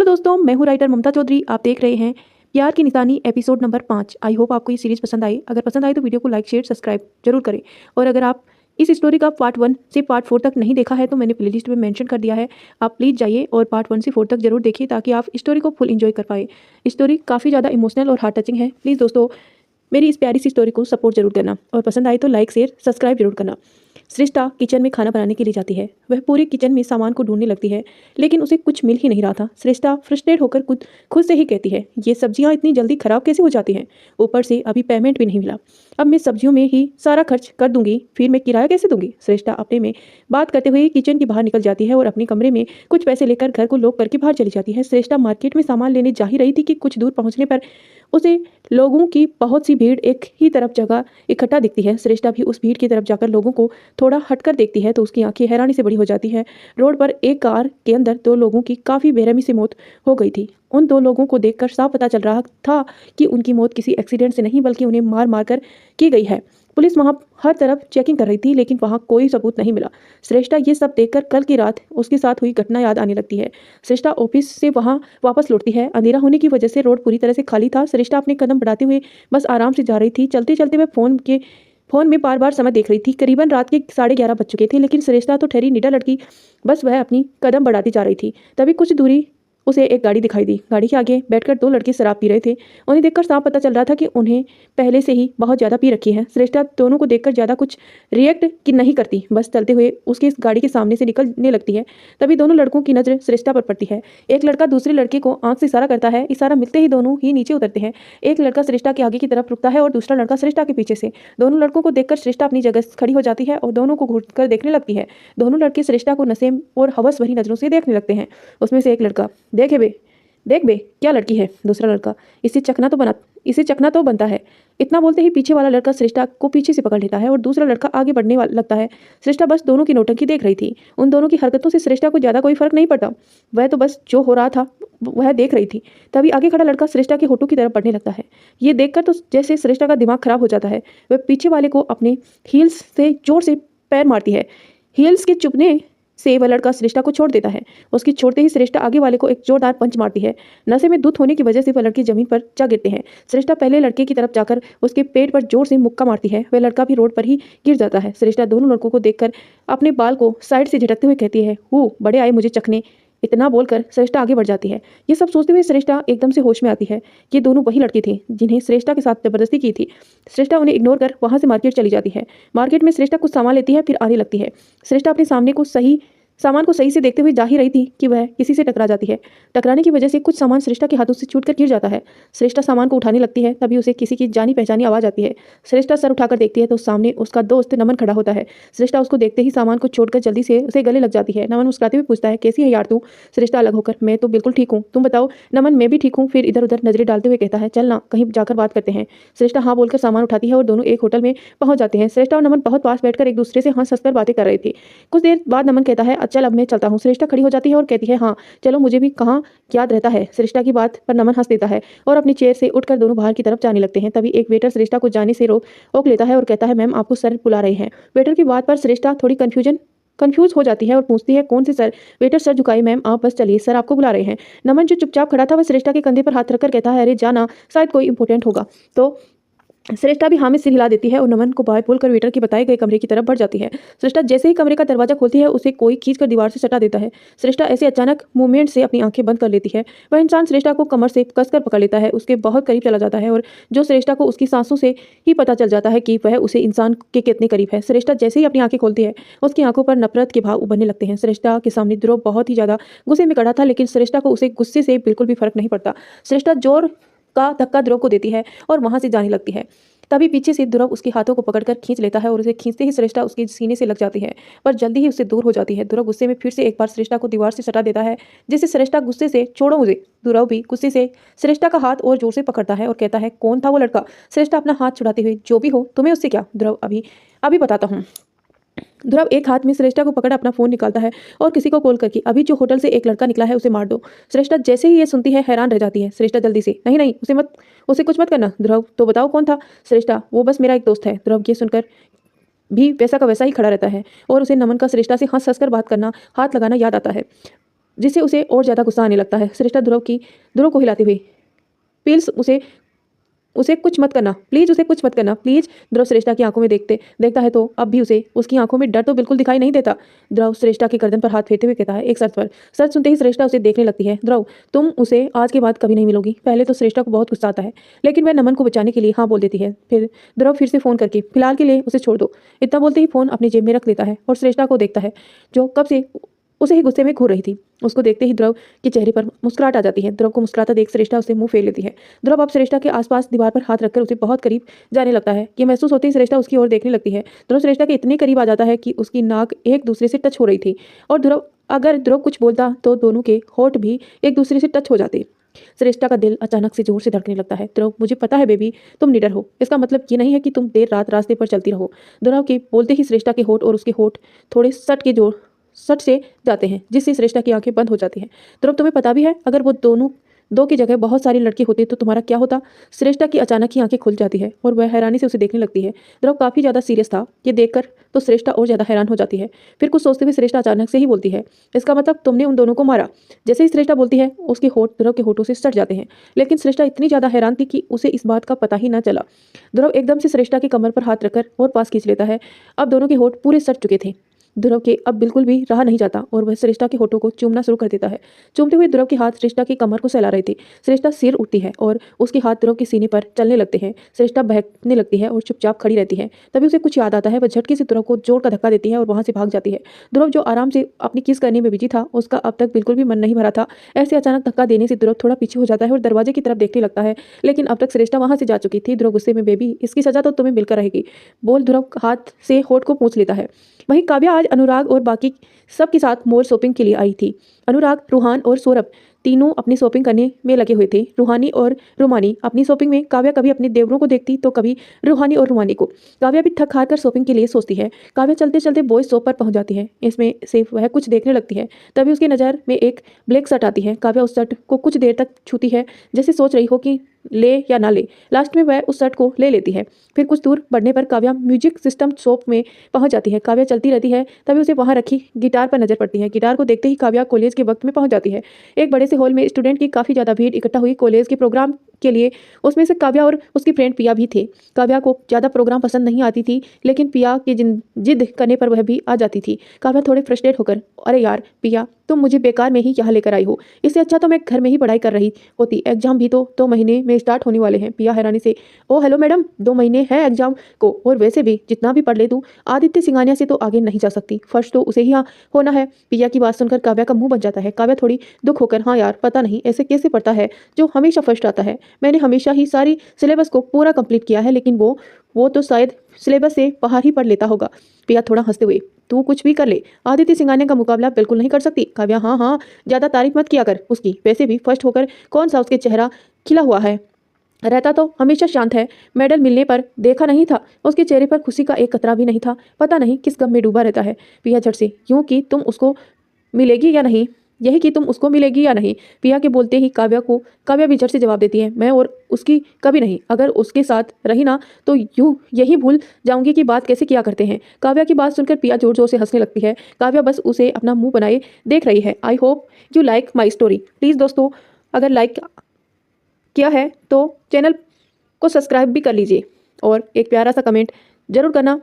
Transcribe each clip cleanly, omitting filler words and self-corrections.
Hello दोस्तों, मैं हूँ राइटर ममता चौधरी। आप देख रहे हैं प्यार की निशानी एपिसोड नंबर 5। आई होप आपको ये सीरीज पसंद आई। अगर पसंद आई तो वीडियो को लाइक शेयर सब्सक्राइब जरूर करें। और अगर आप इस स्टोरी का पार्ट 1 से पार्ट 4 तक नहीं देखा है तो मैंने प्लेलिस्ट में मेंशन कर दिया है। आप प्लीज़ जाइए और पार्ट 1 से 4 तक जरूर देखिए ताकि आप स्टोरी को फुल एंजॉय कर पाए। स्टोरी काफ़ी ज़्यादा इमोशनल और हार्ट टचिंग है। प्लीज़ दोस्तों मेरी इस प्यारी सी स्टोरी को सपोर्ट जरूर करना और पसंद आए तो लाइक शेयर सब्सक्राइब जरूर करना। सृष्टा किचन में खाना बनाने के लिए जाती है। वह पूरी किचन में सामान को ढूंढने लगती है लेकिन उसे कुछ मिल ही नहीं रहा था। सृष्टा फ्रस्ट्रेट होकर खुद से ही कहती है, ये सब्जियां इतनी जल्दी खराब कैसे हो जाती हैं? ऊपर से अभी पेमेंट भी नहीं मिला। अब मैं सब्जियों में ही सारा खर्च कर दूंगी, फिर मैं किराया कैसे दूंगी? सृष्टा अपने में बात करते हुए किचन के बाहर निकल जाती है और अपने कमरे में कुछ पैसे लेकर घर को लॉक करके बाहर चली जाती है। सृष्टा मार्केट में सामान लेने जा ही रही थी कि कुछ दूर पहुंचने पर उसे लोगों की बहुत सी भीड़ एक ही तरफ जगह इकट्ठा दिखती है। सृष्टा भी उस भीड़ की तरफ जाकर लोगों को थोड़ा हटकर देखती है तो उसकी आंखें हैरानी से बड़ी हो जाती हैं। रोड पर एक कार के अंदर 2 लोगों की काफ़ी बेरहमी से मौत हो गई थी। उन 2 लोगों को देखकर साफ पता चल रहा था कि उनकी मौत किसी एक्सीडेंट से नहीं बल्कि उन्हें मार मार कर की गई है। पुलिस वहां हर तरफ चेकिंग कर रही थी लेकिन वहां कोई सबूत नहीं मिला। सृष्टा ये सब देखकर कल की रात उसके साथ हुई घटना याद आने लगती है। सृष्टा ऑफिस से वहां वापस लौटती है। अंधेरा होने की वजह से रोड पूरी तरह से खाली था। सृष्टा अपने कदम बढ़ाते हुए बस आराम से जा रही थी। चलते चलते वह फोन में बार बार समय देख रही थी। करीबन रात के 11:30 बज चुके थे लेकिन सृष्टा तो ठहरी निडर लड़की, बस वह अपनी कदम बढ़ाती जा रही थी। तभी कुछ दूरी उसे एक गाड़ी दिखाई दी। गाड़ी के आगे बैठकर 2 लड़के शराब पी रहे थे। उन्हें देखकर साफ पता चल रहा था कि उन्हें पहले से ही बहुत ज़्यादा पी रखी है। सृष्टा दोनों को देखकर ज़्यादा कुछ रिएक्ट की नहीं करती, बस चलते हुए उसकी गाड़ी के सामने से निकलने लगती है। तभी दोनों लड़कों की नज़र सृष्टा पर पड़ती है। एक लड़का दूसरे लड़के को आंख से इशारा करता है। इशारा मिलते ही दोनों ही नीचे उतरते हैं। एक लड़का सृष्टा के आगे की तरफ रुकता है और दूसरा लड़का सृष्टा के पीछे से। दोनों लड़कों को देखकर सृष्टा अपनी जगह खड़ी हो जाती है और दोनों को घूर कर देखने लगती है। दोनों लड़के सृष्टा को नशे और हवस भरी नजरों से देखने लगते हैं। उसमें से एक लड़का, देख बे क्या लड़की है। दूसरा लड़का, इसे चकना तो बनता है। इतना बोलते ही पीछे वाला लड़का सृष्टा को पीछे से पकड़ लेता है और दूसरा लड़का आगे बढ़ने लगता है। सृष्टा बस दोनों की नौटंकी देख रही थी। उन दोनों की हरकतों से सृष्टा को ज्यादा कोई फर्क नहीं पड़ता। वह तो बस जो हो रहा था वह देख रही थी। तभी आगे खड़ा लड़का सृष्टा के होठों की तरफ बढ़ने लगता है। ये देखकर तो जैसे सृष्टा का दिमाग खराब हो जाता है। वह पीछे वाले को अपने हील्स से जोर से पैर मारती है। हील्स के चुभने से वह लड़का सृष्टा को छोड़ देता है। उसकी छोड़ते ही सृष्टा आगे वाले को एक जोरदार पंच मारती है। नशे में धुत होने की वजह से वह लड़की जमीन पर जा गिरते हैं। सृष्टा पहले लड़के की तरफ जाकर उसके पेट पर जोर से मुक्का मारती है। वह लड़का भी रोड पर ही गिर जाता है। सृष्टा दोनों लड़कों को देखकर अपने बाल को साइड से झटकते हुए कहती है, बड़े आए मुझे चखने। इतना बोलकर सृष्टा आगे बढ़ जाती है। ये सब सोचते हुए सृष्टा एकदम से होश में आती है। ये दोनों वही लड़के थे जिन्हें सृष्टा के साथ जबरदस्ती की थी। सृष्टा उन्हें इग्नोर कर वहां से मार्केट चली जाती है। मार्केट में सृष्टा कुछ सामान लेती है, फिर आने लगती है। सृष्टा अपने सामान को सही से देखते हुए जा ही रही थी कि वह किसी से टकरा जाती है। टकराने की वजह से कुछ सामान सृष्टा के हाथों से छूटकर गिर जाता है। सृष्टा सामान को उठाने लगती है, तभी उसे किसी की जानी पहचानी आवाज आती है। सृष्टा सर उठाकर देखती है तो सामने उसका दोस्त नमन खड़ा होता है। सृष्टा उसको देखते ही सामान को छोड़कर जल्दी से उसे गले लग जाती है। नमन मुस्कुराते हुए पूछता है, कैसी है यार तू? सृष्टा अलग होकर, मैं तो बिल्कुल ठीक हूँ, तुम बताओ? नमन, मैं भी ठीक हूँ। फिर इधर उधर नजरें डालते हुए कहता है, चल ना कहीं जाकर बात करते हैं। सृष्टा हाँ बोलकर सामान उठाती है और दोनों एक होटल में पहुंच जाते हैं। सृष्टा और नमन बहुत पास बैठकर एक दूसरे से हंस हंसकर बातें कर रहे थे। कुछ देर बाद नमन कहता है, अच्छा अब मैं चलता हूँ। सृष्टा खड़ी हो जाती है और कहती है, हाँ चलो, मुझे भी कहाँ याद रहता है। सृष्टा की बात पर नमन हंस देता है और अपनी चेयर से उठकर दोनों बाहर की तरफ जाने लगते हैं। तभी एक वेटर सृष्टा को जाने से रोक लेता है और कहता है, मैम आपको सर बुला रहे हैं। वेटर की बात पर सृष्टा थोड़ी कंफ्यूज हो जाती है और पूछती है, कौन से सर? वेटर सर झुकाए, मैम आप बस चलिए, सर आपको बुला रहे हैं। नमन जो चुपचाप खड़ा था वह सृष्टा के कंधे पर हाथ रखकर कहता है, अरे जाना, शायद कोई इंपॉर्टेंट होगा। तो सृष्टा भी हामी सिर हिला देती है और नमन को बाय बोलकर वेटर के बताए गए कमरे की तरफ बढ़ जाती है। सृष्टा जैसे ही कमरे का दरवाजा खोलती है उसे कोई खींचकर दीवार से सटा देता है। सृष्टा ऐसे अचानक मूवमेंट से अपनी आंखें बंद कर लेती है। वह इंसान सृष्टा को कमर से कसकर पकड़ लेता है, उसके बहुत करीब चला जाता है और जो सृष्टा को उसकी सांसों से ही पता चल जाता है कि वह उसे इंसान के कितने करीब है। सृष्टा जैसे ही अपनी आंखें खोलती है उसकी आंखों पर नफरत के भाव उभरने लगते हैं। सृष्टा के सामने ध्रुव बहुत ही ज्यादा गुस्से में खड़ा था लेकिन सृष्टा को उसे गुस्से से बिल्कुल भी फर्क नहीं पड़ता। सृष्टा जोर का धक्का ध्रुव को देती है और वहां से जाने लगती है। तभी पीछे से ध्रुव उसके हाथों को पकड़कर खींच लेता है और उसे खींचते ही सृष्टा उसके सीने से लग जाती है, पर जल्दी ही उससे दूर हो जाती है। ध्रुव गुस्से में फिर से एक बार सृष्टा को दीवार से सटा देता है, जिससे सृष्टा गुस्से से, छोड़ो मुझे। ध्रुव भी गुस्से से सृष्टा का हाथ और जोर से पकड़ता है और कहता है, कौन था वो लड़का? सृष्टा अपना हाथ छुड़ाते हुए, जो भी हो, तुम्हें उससे क्या? ध्रुव, अभी बताता हूँ। ध्रुव एक हाथ में सृष्टा को पकड़ अपना फोन निकालता है और किसी को कॉल करके, अभी जो होटल से एक लड़का निकला है उसे मार दो। सृष्टा जैसे ही ये सुनती है हैरान रह जाती है। सृष्टा जल्दी से, नहीं उसे कुछ मत करना। ध्रुव, तो बताओ कौन था? सृष्टा, वो बस मेरा एक दोस्त है। ध्रुव ये सुनकर भी वैसा का वैसा ही खड़ा रहता है और उसे नमन का सृष्टा से हंस हंस कर बात करना, हाथ लगाना याद आता है। जिससे उसे और ज़्यादा गुस्सा आने लगता है। श्रेष्ठा ध्रुव को हिलाते हुए, प्लीज उसे कुछ मत करना, प्लीज उसे कुछ मत करना, प्लीज। ध्रुव श्रेष्ठा की आंखों में देखता है तो अब भी उसे उसकी आंखों में डर तो बिल्कुल दिखाई नहीं देता। ध्रुव श्रेष्ठा के गर्दन पर हाथ फेरते हुए कहता है, एक शर्त पर। शर्त सुनते ही श्रेष्ठा उसे देखने लगती है। ध्रुव, तुम उसे आज के बाद कभी नहीं मिलोगी। पहले तो श्रेष्ठा को बहुत गुस्सा आता है, लेकिन वह नमन को बचाने के लिए हाँ बोल देती है। फिर ध्रुव फिर से फोन करके, फिलहाल के लिए उसे छोड़ दो। इतना बोलते ही फोन अपनी जेब में रख लेता है और श्रेष्ठा को देखता है, जो कब से उसे ही गुस्से में घूर रही थी। उसको देखते ही ध्रुव के चेहरे पर मुस्कुराहट आ जाती है। ध्रुव को मुस्कुराता देख श्रेष्ठा उसे मुंह फेर लेती है। ध्रुव अब श्रेष्ठा के आसपास दीवार पर हाथ रखकर उसे बहुत करीब जाने लगता है। ये महसूस होते ही श्रेष्ठा उसकी ओर देखने लगती है। ध्रुव श्रेष्ठा के इतने करीब आ जाता है कि उसकी नाक एक दूसरे से टच हो रही थी, और अगर ध्रुव कुछ बोलता तो दोनों के होठ भी एक दूसरे से टच हो जाते। श्रेष्ठा का दिल अचानक से जोर से धड़कने लगता है। ध्रुव, मुझे पता है बेबी, तुम निडर हो। इसका मतलब ये नहीं है कि तुम देर रात रास्ते पर चलती रहो। ध्रुव के बोलते ही श्रेष्ठा के होठ और उसके होठ थोड़े सट से जाते हैं, जिससे श्रेष्ठा की आंखें बंद हो जाती हैं। ध्रुव, तुम्हें पता भी है, अगर वो दो की जगह बहुत सारे लड़के होते तो तुम्हारा क्या होता? श्रेष्ठा की अचानक ही आंखें खुल जाती है और वह हैरानी से उसे देखने लगती है। ध्रुव काफी ज्यादा सीरियस था। ये देखकर तो श्रेष्ठा और ज्यादा हैरान हो जाती है। फिर कुछ सोचते हुए श्रेष्ठा अचानक से ही बोलती है, इसका मतलब तुमने उन दोनों को मारा? जैसे ही श्रेष्ठा बोलती है, उसके होठ ध्रुव के होठों से सट जाते हैं, लेकिन श्रेष्ठा इतनी ज्यादा हैरान थी कि उसे इस बात का पता ही न चला। ध्रुव एकदम से श्रेष्ठा की कमर पर हाथ रखकर और पास खींच लेता है। अब दोनों के होठ पूरे सट चुके थे। ध्रुव के अब बिल्कुल भी रहा नहीं जाता और वह श्रेष्ठा के होठों को चूमना शुरू कर देता है। चूमते हुए ध्रुव के हाथ श्रेष्ठा की कमर को सहला रहे थे। श्रेष्ठा सिर उठती है और उसके हाथ ध्रुव के सीने पर चलने लगते हैं। श्रेष्ठा बहकने लगती है और चुपचाप खड़ी रहती है। तभी उसे कुछ याद आता है। वह झटके से ध्रुव को जोर का धक्का देती है और वहां से भाग जाती है। ध्रुव, जो आराम से अपनी किस करने में बिजी था, उसका अब तक बिल्कुल भी मन नहीं भरा था। ऐसे अचानक धक्का देने से ध्रुव थोड़ा पीछे हो जाता है और दरवाजे की तरफ देखने लगता है, लेकिन अब तक श्रेष्ठा वहां से जा चुकी थी। ध्रुव गुस्से में, बेबी, इसकी सजा तो तुम्हें मिलकर रहेगी, बोल ध्रुव हाथ से होठ को पूछ लेता है। वहीं काव्या आज अनुराग और बाकी सबके साथ मॉल शॉपिंग के लिए आई थी। अनुराग, रूहान और सौरभ तीनों अपनी शॉपिंग करने में लगे हुए थे। रूहानी और रुमानी अपनी शॉपिंग में काव्या कभी अपने देवरों को देखती तो कभी रूहानी और रुमानी को। काव्या भी थक हार कर शॉपिंग के लिए सोचती है। काव्या चलते चलते बॉयज शॉप पर पहुंच जाती है। इसमें से वह कुछ देखने लगती है। तभी उसकी नज़र में एक ब्लैक शर्ट आती है। काव्या उस शर्ट को कुछ देर तक छूती है, जैसे सोच रही हो कि ले या ना ले। लास्ट में वह उस शर्ट को ले लेती है। फिर कुछ दूर बढ़ने पर काव्या म्यूजिक सिस्टम शॉप में पहुंच जाती है। काव्या चलती रहती है, तभी उसे वहां रखी गिटार पर नजर पड़ती है। गिटार को देखते ही काव्या कॉलेज के वक्त में पहुंच जाती है। एक बड़े से हॉल में स्टूडेंट की काफी ज्यादा भीड़ इकट्ठा हुई कॉलेज के प्रोग्राम के लिए। उसमें से काव्या और उसकी फ्रेंड पिया भी थे। काव्या को ज्यादा प्रोग्राम पसंद नहीं आती थी, लेकिन पिया की जिद करने पर वह भी आ जाती थी। काव्या थोड़े फ्रस्ट्रेट होकर, अरे यार पिया, तुम मुझे बेकार में ही यहाँ लेकर आई हो। इससे अच्छा तो मैं घर में ही पढ़ाई कर रही होती। एग्जाम भी तो 2 महीने में स्टार्ट होने वाले हैं। पिया हैरानी से, ओ हेलो मैडम, 2 महीने है एग्जाम को, और वैसे भी जितना भी पढ़ ले तू आदित्य सिंघानिया से तो आगे नहीं जा सकती। फर्स्ट तो उसे ही हाँ होना है। पिया की बात सुनकर काव्या का मुंह बन जाता है। काव्या थोड़ी दुख होकर, हाँ यार, पता नहीं ऐसे कैसे पढ़ता है जो हमेशा फर्स्ट आता है। मैंने हमेशा ही सारी सिलेबस को पूरा कंप्लीट किया है, लेकिन वो तो शायद सिलेबस से बाहर ही पढ़ लेता होगा। पिया थोड़ा हंसते हुए, तू कुछ भी कर ले, आदित्य सिंघानिया का मुकाबला बिल्कुल नहीं कर सकती। काव्या, हाँ हाँ, ज्यादा तारीफ मत किया कर उसकी। वैसे भी फर्स्ट होकर कौन सा उसके चेहरा खिला हुआ है, रहता तो हमेशा शांत है। मेडल मिलने पर देखा नहीं था, उसके चेहरे पर खुशी का एक कतरा भी नहीं था। पता नहीं किस गम में डूबा रहता है। पिया झट से, यूं कि तुम उसको मिलेगी या नहीं, यही कि तुम उसको मिलेगी या नहीं। पिया के बोलते ही काव्या भी झट से जवाब देती है, मैं और उसकी कभी नहीं। अगर उसके साथ रही ना तो यूं यही भूल जाऊंगी कि बात कैसे किया करते हैं। काव्या की बात सुनकर पिया जोर जोर से हंसने लगती है। काव्या बस उसे अपना मुंह बनाए देख रही है। I hope you like my story. Please दोस्तों, अगर लाइक किया है तो चैनल को सब्सक्राइब भी कर लीजिए और एक प्यारा सा कमेंट जरूर करना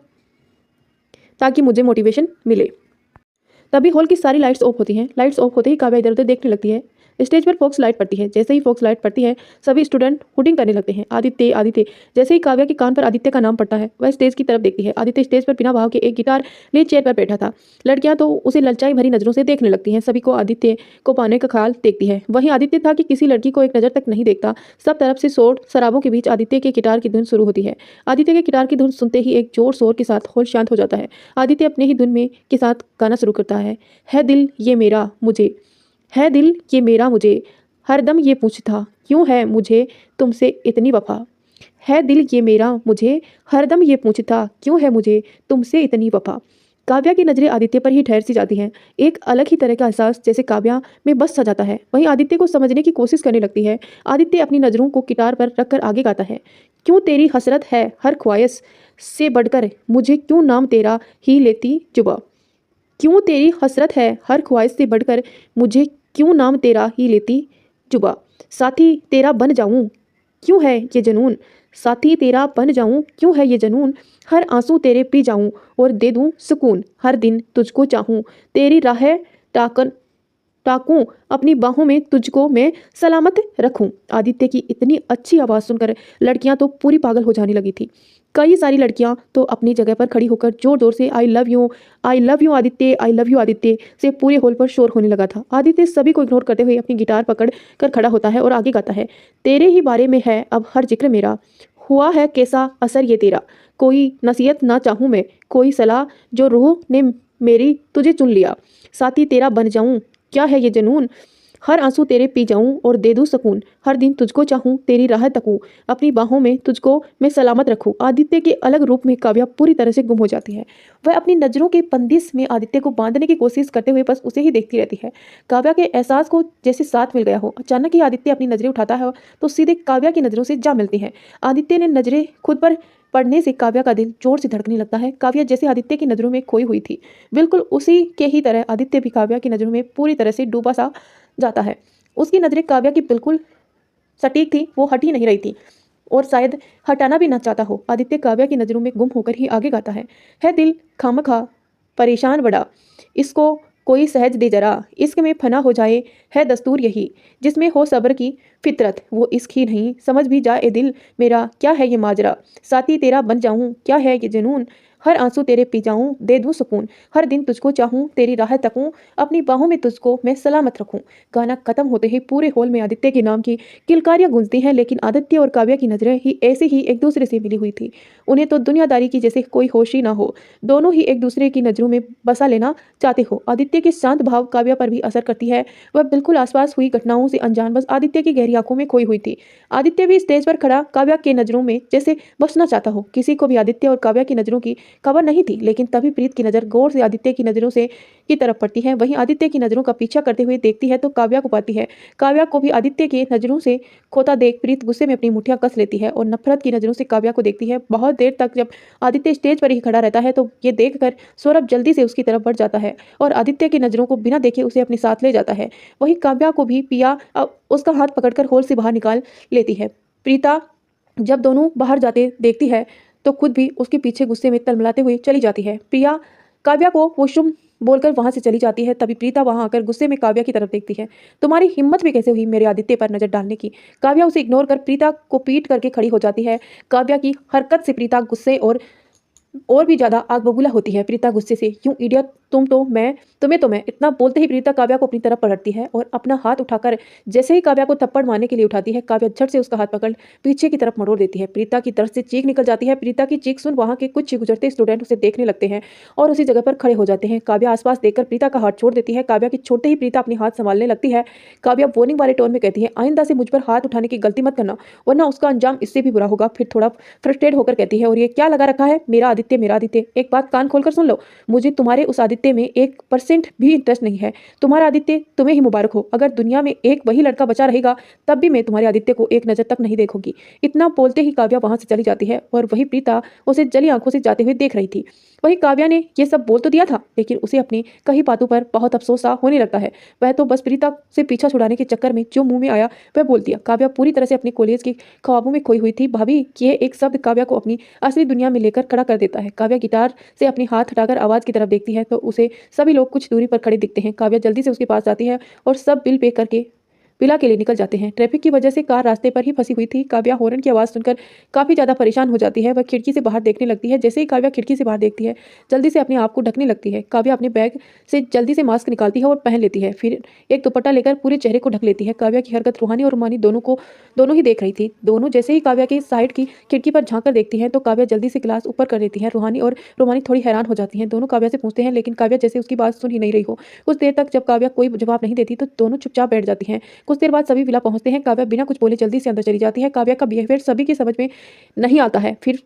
ताकि मुझे मोटिवेशन मिले। तभी हॉल की सारी लाइट्स ऑफ होती हैं। लाइट्स ऑफ होते ही काव्या इधर उधर देखने लगती है। स्टेज पर फोक्स लाइट पड़ती है। जैसे ही फोक्स लाइट पड़ती है, सभी स्टूडेंट हुटिंग करने लगते हैं, आदित्य आदित्य। जैसे ही काव्या के कान पर आदित्य का नाम पड़ता है, वह स्टेज की तरफ देखती है। आदित्य स्टेज पर बिना भाव के एक गिटार ले चेयर पर बैठा था। लड़कियां तो उसे ललचाई भरी नजरों से देखने लगती हैं। सभी को आदित्य को पाने का ख्याल देखती है। वहीं आदित्य था कि किसी लड़की को एक नजर तक नहीं देखता। सब तरफ से शोर शराबों के बीच आदित्य के गिटार की धुन शुरू होती है। आदित्य के गिटार की धुन सुनते ही एक जोर शोर के साथ हॉल शांत हो जाता है। आदित्य अपने ही धुन में के साथ गाना शुरू करता है दिल ये मेरा मुझे, है दिल ये मेरा मुझे, हरदम ये पूछता क्यों है मुझे तुमसे इतनी वफा, है दिल ये मेरा मुझे, हरदम ये पूछता क्यों है मुझे तुमसे इतनी वफा। काव्या की नजरें आदित्य पर ही ठहर सी जाती हैं। एक अलग ही तरह का एहसास जैसे काव्या में बस सा जाता है। वहीं आदित्य को समझने की कोशिश करने लगती है। आदित्य अपनी नजरों को गिटार पर रखकर आगे गाता है, क्यों तेरी हसरत है हर ख्वाहिश से बढ़कर मुझे, क्यों नाम तेरा ही लेती जुबा, क्यों तेरी हसरत है हर ख्वाहिश से बढ़कर मुझे, क्यों नाम तेरा ही लेती जुबा, साथी तेरा बन जाऊं क्यों है ये जनून, साथी तेरा बन जाऊं क्यों है ये जनून, हर आंसू तेरे पी जाऊं और दे दूं सुकून, हर दिन तुझको चाहूं तेरी राह टाकन टाकूं अपनी बाहों में तुझको मैं सलामत रखूं। आदित्य की इतनी अच्छी आवाज़ सुनकर लड़कियां तो पूरी पागल हो जाने लगी थी। कई सारी लड़कियां तो अपनी जगह पर खड़ी होकर जोर जोर से I love you Aditya, I love you Aditya से पूरे हॉल पर शोर होने लगा था। आदित्य सभी को इग्नोर करते हुए अपनी गिटार पकड़ कर खड़ा होता है और आगे गाता है, तेरे ही बारे में है अब हर जिक्र मेरा, हुआ है कैसा असर ये तेरा, कोई नसीहत ना चाहूँ मैं, कोई सलाह जो रूह ने मेरी तुझे चुन लिया, साथी तेरा बन जाऊं क्या है ये जनून, हर आंसू तेरे पी जाऊं और दे दूं सुकून, हर दिन तुझको चाहूं तेरी राह तकूं अपनी बाहों में तुझको मैं सलामत रखूं। आदित्य के अलग रूप में काव्या पूरी तरह से गुम हो जाती है। वह अपनी नजरों के बंदिश में आदित्य को बांधने की कोशिश करते हुए बस उसे ही देखती रहती है। काव्या के एहसास को जैसे साथ मिल गया हो। अचानक ही आदित्य अपनी नजरें उठाता है तो सीधे काव्या की नजरों से जा मिलती हैं। आदित्य ने नजरें खुद पर पढ़ने से काव्या का दिल जोर से धड़कने लगता है। काव्या जैसे आदित्य की नजरों में खोई हुई थी, बिल्कुल उसी के ही तरह आदित्य भी काव्या की नजरों में पूरी तरह से डूबा सा जाता है। उसकी नजरें काव्या की बिल्कुल सटीक थी, वो हट ही नहीं रही थी और शायद हटाना भी ना चाहता हो। आदित्य काव्या की नजरों में गुम होकर ही आगे गाता है दिल खामखा परेशान बड़ा, इसको कोई सहज दे जरा, इश्क में फना हो जाए है दस्तूर यही, जिसमें हो सब्र की फितरत वो इश्क ही नहीं, समझ भी जाए दिल मेरा क्या है ये माजरा, साथी तेरा बन जाऊं क्या है ये जुनून, हर आंसू तेरे पी जाऊं दे दूं सुकून, हर दिन तुझको चाहूं तेरी राह तकूं अपनी बाहों में तुझको मैं सलामत रखूं। गाना खत्म होते ही पूरे हॉल में आदित्य के नाम की किलकारियां गूंजती हैं, लेकिन आदित्य और काव्या की नजरें ही ऐसे ही एक दूसरे से मिली हुई थी। उन्हें तो दुनियादारी की जैसे कोई होश ही ना हो, दोनों ही एक दूसरे की नजरों में बसा लेना चाहते हो। आदित्य के शांत भाव काव्या पर भी असर करती है। वह बिल्कुल आसपास हुई घटनाओं से अनजान बस आदित्य की गहरी आंखों में खोई हुई थी। आदित्य भी स्टेज पर खड़ा काव्या के नजरों में जैसे बसना चाहता हो। किसी को भी आदित्य और काव्या की नजरों की खबर नहीं थी, लेकिन तभी प्रीत की नजर गौर से आदित्य की नजरों से की तरफ पड़ती है। वहीं आदित्य की नजरों का पीछा करते हुए देखती है तो काव्या को पाती है। काव्या को भी आदित्य के नजरों से खोता देख प्रीत गुस्से में अपनी मुठ्ठियां कस लेती है और नफरत की नजरों से काव्या को देखती है। बहुत देर तक जब आदित्य स्टेज पर ही खड़ा रहता है तो ये देखकर सौरभ जल्दी से उसकी तरफ बढ़ जाता है और आदित्य की नजरों को बिना देखे उसे अपने साथ ले जाता है। वहीं काव्या को भी पिया उसका हाथ पकड़कर हॉल से बाहर निकाल लेती है। प्रीता जब दोनों बाहर जाते देखती है तो खुद भी उसके पीछे गुस्से में तलमलाते हुए चली जाती है। प्रिया काव्या को वॉशरूम बोलकर वहां से चली जाती है। तभी प्रीता वहां आकर गुस्से में काव्या की तरफ देखती है। तुम्हारी हिम्मत भी कैसे हुई मेरे आदित्य पर नजर डालने की। काव्या उसे इग्नोर कर प्रीता को पीट करके खड़ी हो जाती है। काव्या की हरकत से प्रीता गुस्से और भी ज्यादा आग बबूला होती है। प्रीता गुस्से से, यूं इडियट, तुम्हें तो मैं इतना बोलते ही प्रीता काव्या को अपनी तरफ पलटती है और अपना हाथ उठाकर जैसे ही काव्या को थप्पड़ मारने के लिए उठाती है, काव्या झट से उसका हाथ पकड़ पीछे की तरफ मरोड़ देती है। प्रीता की तरफ से चीख निकल जाती है। प्रीता की चीख सुन वहां के कुछ गुजरते स्टूडेंट उसे देखने लगते हैं और उसी जगह पर खड़े हो जाते हैं। काव्या आसपास देखकर प्रीता का हाथ छोड़ देती है। काव्या की छोड़ते ही प्रीता अपनी हाथ संभालने लगती है। काव्या वार्निंग वाले टोन में कहती है, आइंदा से मुझ पर हाथ उठाने की गलती मत करना, वरना उसका अंजाम इससे भी बुरा होगा। फिर थोड़ा फ्रस्ट्रेट होकर कहती है, और ये क्या लगा रखा है, मेरा आदित्य मेरा आदित्य। एक बात कान खोलकर सुन लो, मुझे तुम्हारे उस आदित्य में 1% भी इंटरेस्ट नहीं है। तुम्हारा आदित्य तुम्हें ही मुबारक हो। अगर दुनिया में एक वही लड़का बचा रहेगा तब भी मैं तुम्हारे आदित्य को एक नजर तक नहीं देखूंगी। इतना बोलते ही काव्या वहां से चली जाती है और वही प्रीता उसे जली आंखों से जाते हुए देख रही थी। वही काव्या ने ये सब बोल तो दिया था, लेकिन उसे अपनी कही बातों पर बहुत अफसोस सा होने लगता है। वह तो बस प्रीता से पीछा छुड़ाने के चक्कर में जो मुंह में आया वह बोल दिया। काव्या पूरी तरह से अपने कॉलेज के ख्वाबों में खोई हुई थी। भाभी कि एक शब्द काव्या को अपनी असली दुनिया में लेकर खड़ा कर देता है। काव्या गिटार से अपनी हाथ हटाकर आवाज की तरफ देखती है तो उसे सभी लोग कुछ दूरी पर खड़े दिखते हैं। काव्या जल्दी से उसके पास जाती है और सब बिल पे करके विला के लिए निकल जाते हैं। ट्रैफिक की वजह से कार रास्ते पर ही फंसी हुई थी। काव्या हॉर्न की आवाज़ सुनकर काफ़ी ज़्यादा परेशान हो जाती है। वह खिड़की से बाहर देखने लगती है। जैसे ही काव्या खिड़की से बाहर देखती है, जल्दी से अपने आप को ढकने लगती है। काव्या अपने बैग से जल्दी से मास्क निकालती है और पहन लेती है। फिर एक दुपट्टा लेकर पूरे चेहरे को ढक लेती है। काव्या की हरकत रूहानी और रुमानी दोनों ही देख रही थी। दोनों जैसे ही काव्या की साइड की खिड़की पर झाँक कर देखती हैं तो काव्या जल्दी से ग्लास ऊपर कर देती है। रूहानी और रुमानी थोड़ी हैरान हो जाती हैं। दोनों काव्या से पूछते हैं, लेकिन काव्या जैसे उसकी बात सुन ही नहीं रही हो। कुछ देर तक जब काव्या कोई जवाब नहीं देती तो दोनों चुपचाप बैठ जाती हैं। कुछ देर बाद सभी विला पहुंचते हैं। काव्या बिना कुछ बोले जल्दी से अंदर चली जाती है। काव्या का बिहेवियर सभी की समझ में नहीं आता है। फिर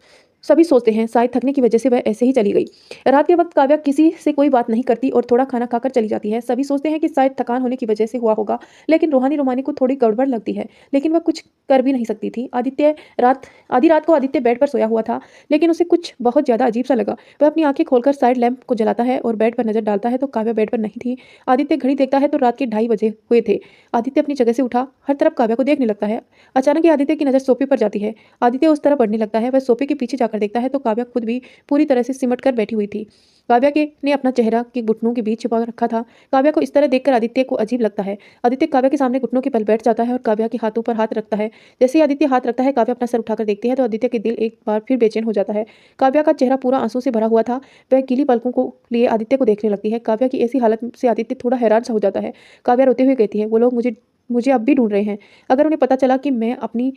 सभी सोचते हैं शायद थकने की वजह से वह ऐसे ही चली गई। रात के वक्त काव्या किसी से कोई बात नहीं करती और थोड़ा खाना खाकर चली जाती है। सभी सोचते हैं कि शायद थकान होने की वजह से हुआ होगा, लेकिन रूहानी रोमानी को थोड़ी गड़बड़ लगती है, लेकिन वह कुछ कर भी नहीं सकती थी। आधी रात को आदित्य बेड पर सोया हुआ था, लेकिन उसे कुछ बहुत ज्यादा अजीब सा लगा। वह अपनी आंखें खोलकर साइड लैंप को जलाता है और बेड पर नजर डालता है तो काव्या बेड पर नहीं थी। आदित्य घड़ी देखता है तो रात के 2:30 बजे हुए थे। आदित्य अपनी जगह से उठा, हर तरफ काव्या को देखने लगता है। अचानक ही आदित्य की नजर सोफे पर जाती है। आदित्य उस तरफ बढ़ने लगता है। वह सोफे के पीछे जाकर देखता है तो काव्या खुद भी पूरी तरह से सिमट कर बैठी हुई थी। काव्या के ने अपना चेहरा के घुटनों के बीच छुपा रखा था। काव्या को इस तरह देखकर आदित्य को अजीब लगता है। आदित्य काव्या के सामने घुटनों के बल बैठ जाता है और काव्या के हाथों पर हाथ रखता है। जैसे ही आदित्य हाथ रखता है, काव्या अपना सर उठाकर देखती है तो आदित्य के दिल एक बार फिर बेचैन हो जाता है। काव्या का चेहरा पूरा आंसू से भरा हुआ था। वह गीली पलकों को लिए आदित्य को देखने लगती है। काव्या की ऐसी हालत से आदित्य थोड़ा हैरान सा हो जाता है। काव्या रोते हुए कहती है, वो लोग मुझे मुझे अब भी ढूंढ रहे हैं। अगर उन्हें पता चला कि मैं अपनी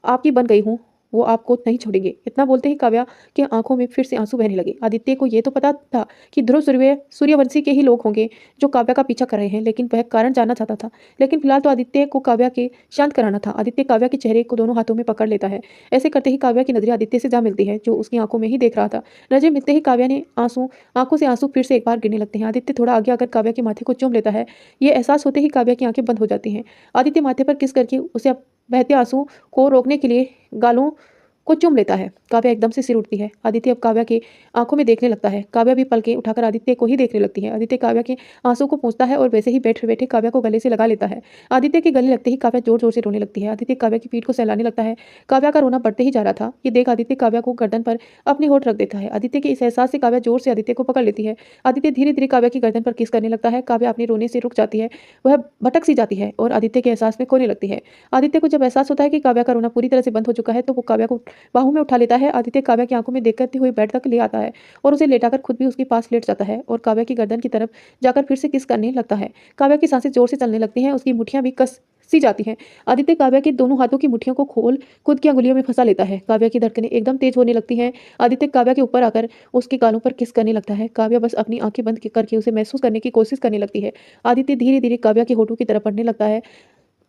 आपकी बन गई हूँ, वो आपको नहीं छोड़ेंगे। इतना बोलते ही काव्या के आंखों में फिर से आंसू बहने लगे। आदित्य को ये तो पता था कि ध्रुव सूर्यवंशी के ही लोग होंगे जो काव्या का पीछा कर रहे हैं, लेकिन वह कारण जानना चाहता था। लेकिन फिलहाल तो आदित्य को काव्या के शांत कराना था। आदित्य काव्या के चेहरे को दोनों हाथों में पकड़ लेता है। ऐसे करते ही काव्या की नजरें आदित्य से जा मिलती है, जो उसकी आंखों में ही देख रहा था। नजरें मिलते ही काव्या ने आंखों से आंसू फिर से एक बार गिरने लगते हैं। आदित्य थोड़ा आगे आकर काव्या के माथे को चूम लेता है। ये एहसास होते ही काव्या की आंखें बंद हो जाती हैं। आदित्य माथे पर किस करके उसे बहते आंसू को रोकने के लिए गालों को चूम लेता है। काव्या एकदम से सिर उठती है। आदित्य अब काव्या के आंखों में देखने लगता है। काव्या भी पलकें उठाकर आदित्य को ही देखने लगती है। आदित्य काव्या के आंसू को पोंछता है और वैसे ही बैठे बैठे काव्या को गले से लगा लेता है। आदित्य के गले लगते ही काव्या जोर जोर से रोने लगती है। आदित्य काव्या की पीठ को सहलाने लगता है। काव्या का रोना बढ़ते ही जा रहा था। ये देख आदित्य काव्या को गर्दन पर अपने होठ रख देता है। आदित्य के इस एहसास से काव्या जोर से आदित्य को पकड़ लेती है। आदित्य धीरे धीरे काव्या की गर्दन पर किस करने लगता है। काव्या अपने रोने से रुक जाती है। वह भटक सी जाती है और आदित्य के एहसास में खोने लगती है। आदित्य को जब एहसास होता है कि काव्या का रोना पूरी तरह से बंद हो चुका है तो वो काव्या को बाहों में उठा लेता है। आदित्य काव्या की आंखों में देखते हुए बेड तक ले आता है और उसे लेटाकर खुद भी उसके पास लेट जाता है और काव्या की गर्दन की तरफ जाकर फिर से किस करने लगता है। काव्या की सांसें जोर से चलने लगती हैं। उसकी मुट्ठियां भी कस सी जाती हैं। आदित्य काव्या के दोनों हाथों की मुट्ठियों को खोल खुद की अंगुलियों में फंसा लेता है। काव्या की धड़कनें एकदम तेज होने लगती हैं। आदित्य काव्या के ऊपर आकर उसके गालों पर किस करने लगता है। काव्या बस अपनी आंखें बंद करके उसे महसूस करने की कोशिश करने लगती है। आदित्य धीरे धीरे काव्या के होठों की तरफ बढ़ने लगता है,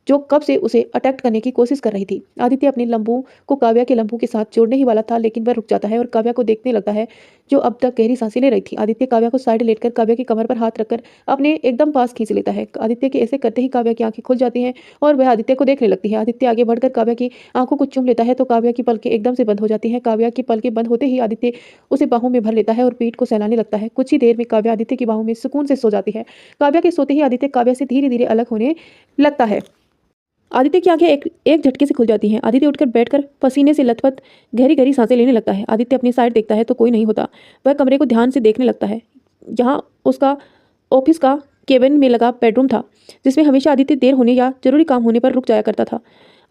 जो कब से उसे अटैक करने की कोशिश कर रही थी। आदित्य अपने लंबों को काव्या के लंबों के साथ जोड़ने ही वाला था, लेकिन वह रुक जाता है और काव्या को देखने लगता है, जो अब तक गहरी सांसें ले रही थी। आदित्य काव्या को साइड लेटकर काव्या की कमर पर हाथ रखकर अपने एकदम पास खींच लेता है। आदित्य के ऐसे करते ही काव्या की आंखें खुल जाती हैं और वह आदित्य को देखने लगती है। आदित्य आगे बढ़कर काव्या की आंखों को चूम लेता है तो काव्या की पलकें एकदम से बंद हो जाती हैं। काव्या की पलकें बंद होते ही आदित्य उसे बाहों में भर लेता है और पीठ को सहलाने लगता है। कुछ ही देर में काव्या आदित्य की बाहों में सुकून से सो जाती है। काव्या के सोते ही आदित्य काव्या से धीरे धीरे अलग होने लगता है। आदित्य की आंखें एक एक झटके से खुल जाती हैं। आदित्य उठकर बैठकर पसीने से लथपथ गहरी गहरी सांसें लेने लगता है। आदित्य अपनी साइड देखता है तो कोई नहीं होता। वह कमरे को ध्यान से देखने लगता है। यहाँ उसका ऑफिस का केबिन में लगा बेडरूम था, जिसमें हमेशा आदित्य देर होने या जरूरी काम होने पर रुक जाया करता था।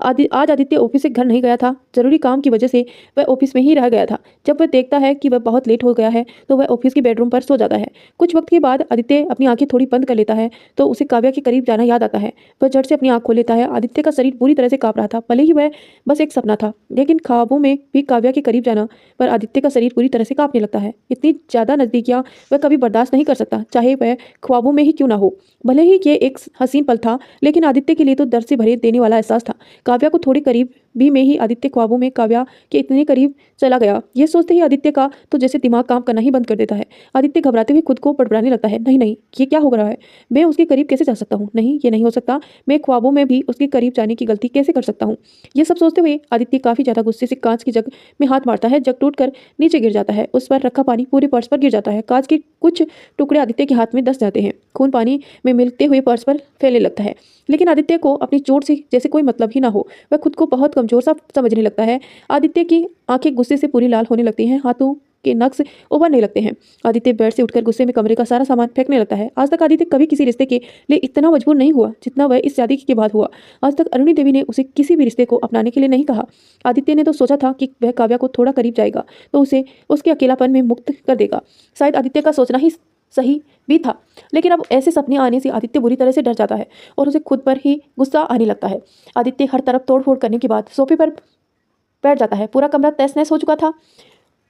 आज आदित्य ऑफिस से घर नहीं गया था। जरूरी काम की वजह से वह ऑफिस में ही रह गया था। जब वह देखता है कि वह बहुत लेट हो गया है तो वह ऑफिस के बेडरूम पर सो जाता है। कुछ वक्त के बाद आदित्य अपनी आंखें थोड़ी बंद कर लेता है तो उसे काव्या के करीब जाना याद आता है। वह झट से अपनी आंख खोल लेता है। आदित्य का शरीर पूरी तरह से कांप रहा था। भले ही वह बस एक सपना था, लेकिन ख्वाबों में भी काव्या के करीब जाना पर आदित्य का शरीर पूरी तरह से कांपने लगता है। इतनी ज्यादा नजदीकियां वह कभी बर्दाश्त नहीं कर सकता, चाहे वह ख्वाबों में ही क्यों ना हो। भले ही ये एक हसीन पल था, लेकिन आदित्य के लिए तो दर्द से भरे देने वाला एहसास था। काव्या को थोड़ी करीब भी में ही आदित्य ख्वाबों में काव्या के इतने करीब चला गया। यह सोचते ही आदित्य का तो जैसे दिमाग काम करना ही बंद कर देता है। आदित्य घबराते हुए खुद को बड़बड़ाने लगता है, नहीं नहीं, ये क्या हो रहा है? मैं उसके करीब कैसे जा सकता हूँ? नहीं, ये नहीं हो सकता। मैं ख्वाबों में भी उसके करीब जाने की गलती कैसे कर सकता हूँ? ये सब सोचते हुए आदित्य काफी ज्यादा गुस्से से कांच की जग में हाथ मारता है। जग टूटकर नीचे गिर जाता है। उस पर रखा पानी पूरे पर्स पर गिर जाता है। कांच के कुछ टुकड़े आदित्य के हाथ में दस जाते हैं। खून पानी में मिलते हुए पर्स पर फैलने लगता है, लेकिन आदित्य को अपनी चोट से जैसे कोई मतलब ही ना हो। वह खुद को बहुत कमजोर सा समझने लगता है। आदित्य की आंखें गुस्से से पूरी लाल होने लगती हैं। हाथों के नक्श उभरने लगते हैं। आदित्य बेड से उठकर गुस्से में कमरे का सारा सामान फेंकने लगता है। आज तक आदित्य कभी किसी रिश्ते के लिए इतना मजबूर नहीं हुआ जितना वह इस शादी के बाद हुआ। आज तक अरुणी देवी ने उसे किसी भी रिश्ते को अपनाने के लिए नहीं कहा। आदित्य ने तो सोचा था कि वह काव्या को थोड़ा करीब जाएगा तो उसे उसके अकेलापन में मुक्त कर देगा। शायद आदित्य का सोचना ही सही भी था, लेकिन अब ऐसे सपने आने से आदित्य बुरी तरह से डर जाता है और उसे खुद पर ही गुस्सा आने लगता है। आदित्य हर तरफ तोड़फोड़ करने के बाद सोफे पर बैठ जाता है। पूरा कमरा तहस नहस हो चुका था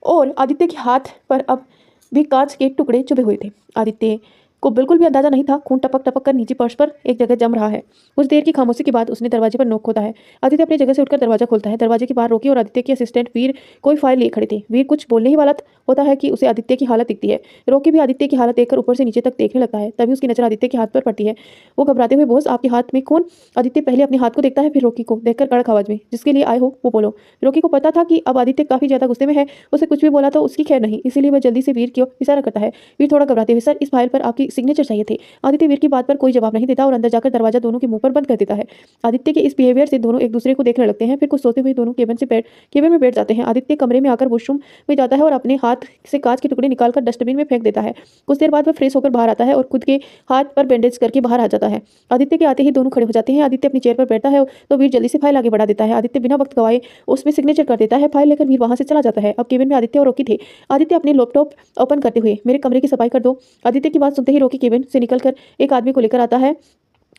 और आदित्य के हाथ पर अब भी कांच के टुकड़े चुभे हुए थे। आदित्य को बिल्कुल भी अंदाजा नहीं था खून टपक टपक कर नीचे फर्श पर एक जगह जम रहा है। कुछ देर की खामोशी के बाद उसने दरवाजे पर नोक खोदा है। आदित्य अपनी जगह से उठकर दरवाजा खोलता है। दरवाजे के बाहर रोकी और आदित्य के असिस्टेंट वीर कोई फाइल लिए खड़े थे। वीर कुछ बोलने ही वाला होता है कि उसे आदित्य की हालत दिखती है। रोकी भी आदित्य की हालत देखकर ऊपर से नीचे तक देखने लगता है। तभी उसकी नजर आदित्य के हाथ पर पड़ती है। वो घबराते हुए, बॉस आपके हाथ में खून। आदित्य पहले अपने हाथ को देखता है, फिर रोकी को देखकर कड़क आवाज में, जिसके लिए आए हो वो बोलो। रोकी को पता था कि अब आदित्य काफी ज्यादा गुस्से में है। उसे कुछ भी बोला तो उसकी खैर नहीं, इसीलिए वह जल्दी से वीर की ओर इशारा करता है। वीर थोड़ा घबराते हुए, सर इस फाइल पर आपकी सिग्नेचर चाहिए थे। आदित्य वीर की बात पर कोई जवाब नहीं देता और अंदर जाकर दरवाजा दोनों के मुंह पर बंद कर देता है। आदित्य के इस बिहेवियर से दोनों एक दूसरे को देखने लगते हैं। फिर कुछ सोचते हुए दोनों केबिन में बैठ जाते हैं। आदित्य कमरे में आकर वॉशरूम में जाता है और अपने हाथ से कांच के टुकड़े निकालकर डस्टबिन में फेंक देता है। कुछ देर बाद वह फ्रेश होकर बाहर आता है और खुद के हाथ पर बैंडेज करके बाहर आ जाता है। आदित्य के आते ही दोनों खड़े हो जाते हैं। आदित्य अपनी चेयर पर बैठता है तो वीर जल्दी से फाइल आगे बढ़ा देता है। आदित्य बिना वक्त गवाए उसमें सिग्नेचर कर देता है। फाइल लेकर वीर वहां से चला जाता है। अब केबिन में आदित्य और रोकी थे। आदित्य अपने लैपटॉप ओपन करते हुए, मेरे कमरे की सफाई कर दो। आदित्य की बात सुनते ही रोकी केबिन से निकलकर एक आदमी को लेकर आता है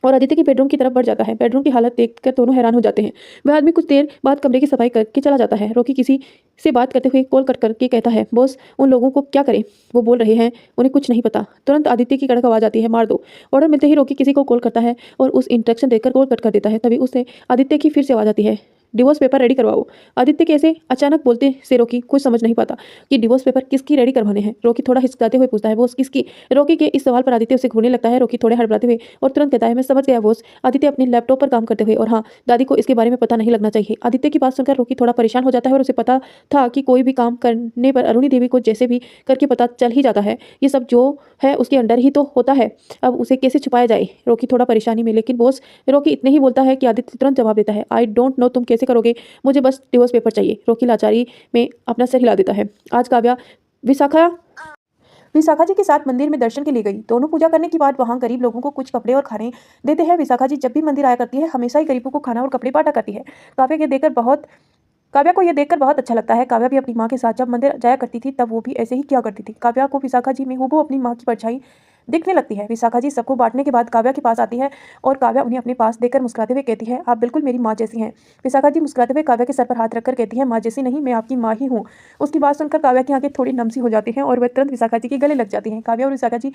और आदित्य की बेडरूम की तरफ बढ़ जाता है। बेडरूम की हालत देखकर दोनों हैरान हो जाते हैं। वह आदमी कुछ देर बाद कमरे की सफाई करके चला जाता है। रोकी किसी से बात करते हुए कॉल कट करके कहता है, बॉस उन लोगों को क्या करें, वो बोल रहे हैं उन्हें कुछ नहीं पता। तुरंत आदित्य की कड़क आवाज आती है, मार दो। ऑर्डर मिलते ही रोकी किसी को कॉल करता है और उस इंस्ट्रक्शन देकर कॉल कट कर देता है। तभी उससे आदित्य की फिर से आवाज आती है, डिवोर्स पेपर रेडी करवाओ। आदित्य के ऐसे अचानक बोलते से रोकी कुछ समझ नहीं पाता कि डिवोर्स पेपर किसकी रेडी करवाने हैं। रोकी थोड़ा हिचकिचाते हुए पूछता है, बॉस किसकी। रोकी के इस सवाल पर आदित्य उसे घूरने लगता है। रोकी थोड़े हड़बड़ाते हुए और तुरंत कहता है, मैं समझ गया बॉस। आदित्य अपने लैपटॉप पर काम करते हुए, और हाँ, दादी को इसके बारे में पता नहीं लगना चाहिए। आदित्य की बात सुनकर रोकी थोड़ा परेशान हो जाता है और उसे पता था कि कोई भी काम करने पर अरुणी देवी को जैसे भी करके पता चल ही जाता है। ये सब जो है उसके अंडर ही तो होता है, अब उसे कैसे छुपाया जाए। रोकी थोड़ा परेशानी में, लेकिन बॉस। रोकी इतने ही बोलता है कि आदित्य तुरंत जवाब देता है, आई डोंट नो तुम कैसे करोगे, मुझे बस डिवोर्स पेपर चाहिए। रोकी लाचारी में अपना सर हिला देता है। आज काव्या विशाखा जी के साथ मंदिर में दर्शन के लिए गई। दोनों पूजा करने के बाद वहां गरीब लोगों को कुछ कपड़े और खाने देते हैं। विशाखा जी जब भी मंदिर आया करती है हमेशा ही गरीबों को खाना और कपड़े बांटा करती है। काव्या को यह देखकर बहुत अच्छा लगता है। काव्या भी अपनी माँ के साथ जब मंदिर जाया करती थी तब वो भी ऐसे ही किया करती थी। काव्या को विशाखा जी में हूबहू अपनी माँ की परछाई दिखने लगती है। विशाखा जी सबको बांटने के बाद काव्या के पास आती है और काव्या उन्हें अपने पास देखकर मुस्कुराते हुए कहती है, आप बिल्कुल मेरी माँ जैसी हैं। विशाखा जी मुस्कुराते हुए काव्या के सर पर हाथ रखकर कहती है, माँ जैसी नहीं, मैं आपकी माँ ही हूँ। उसकी बात सुनकर काव्या की आंखें थोड़ी नम सी हो जाती हैं और वह तुरंत विशाखा जी के गले लग जाती हैं। काव्या और विशाखा जी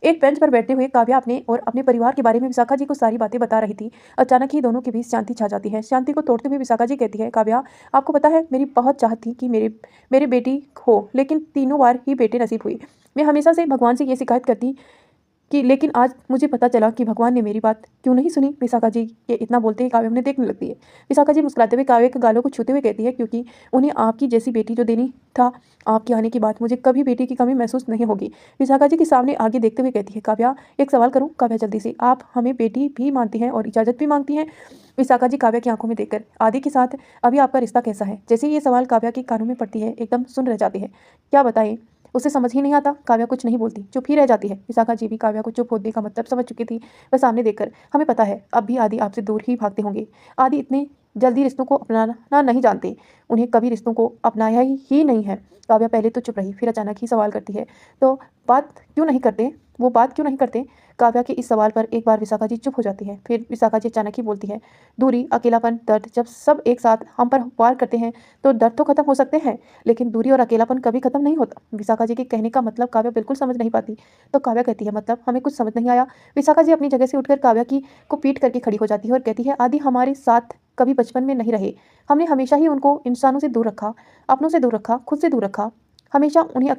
एक बेंच पर बैठते हुए, काव्या अपने और अपने परिवार के बारे में विशाखा जी को सारी बातें बता रही थी। अचानक ही दोनों के बीच शांति छा जाती है। शांति को तोड़ते हुए विशाखा जी कहती है, काव्या आपको पता है मेरी बहुत चाहत थी कि मेरे बेटी हो, लेकिन तीनों बार ही बेटे नसीब हुई। मैं हमेशा से भगवान से ये शिकायत करती कि लेकिन आज मुझे पता चला कि भगवान ने मेरी बात क्यों नहीं सुनी। विशाखा जी के इतना बोलते ही काव्या उन्हें देखने लगती है। विशाखा जी मुस्कुराते हुए काव्या के गालों को छूते हुए कहती है, क्योंकि उन्हें आपकी जैसी बेटी जो देनी था, आपके आने के बाद मुझे कभी बेटी की कमी महसूस नहीं होगी। विशाखा जी के सामने आगे देखते हुए कहती है, काव्या एक सवाल करूं। काव्या जल्दी से, आप हमें बेटी भी मानती हैं और इजाज़त भी मांगती हैं। विशाखा जी काव्या की आंखों में देखकर, आदि के साथ अभी आपका रिश्ता कैसा है। जैसे ये सवाल काव्या के कानों में पड़ती है एकदम सुन रह जाती है। क्या बताएं, उसे समझ ही नहीं आता। काव्या कुछ नहीं बोलती, चुप ही रह जाती है। विशाखा जी भी काव्या को चुप होने का मतलब समझ चुकी थी। वह सामने देखकर, हमें पता है अब भी आदि आपसे दूर ही भागते होंगे। आदि इतने जल्दी रिश्तों को अपनाना नहीं जानते, उन्हें कभी रिश्तों को अपनाया ही नहीं है। काव्या पहले तो चुप रही, फिर अचानक ही सवाल करती है, तो बात क्यों नहीं करते, वो बात क्यों नहीं करते। काव्या के इस सवाल पर एक बार विशाखा जी चुप हो जाती है। फिर विशाखा जी अचानक ही बोलती है, दूरी, अकेलापन, दर्द जब सब एक साथ हम पर वार करते हैं तो दर्द तो खत्म हो सकते हैं, लेकिन दूरी और अकेलापन कभी खत्म नहीं होता। विशाखा जी के कहने का मतलब काव्या बिल्कुल समझ नहीं पाती। तो काव्या कहती है, मतलब हमें कुछ समझ नहीं आया। विशाखा जी अपनी जगह से उठकर काव्या की को पीट करके खड़ी हो जाती है और कहती है, आदि हमारे साथ कभी बचपन में नहीं रहे। हमने हमेशा ही उनको इंसानों से दूर रखा, अपनों से दूर रखा, खुद से दूर रखा। हमेशा उन्हें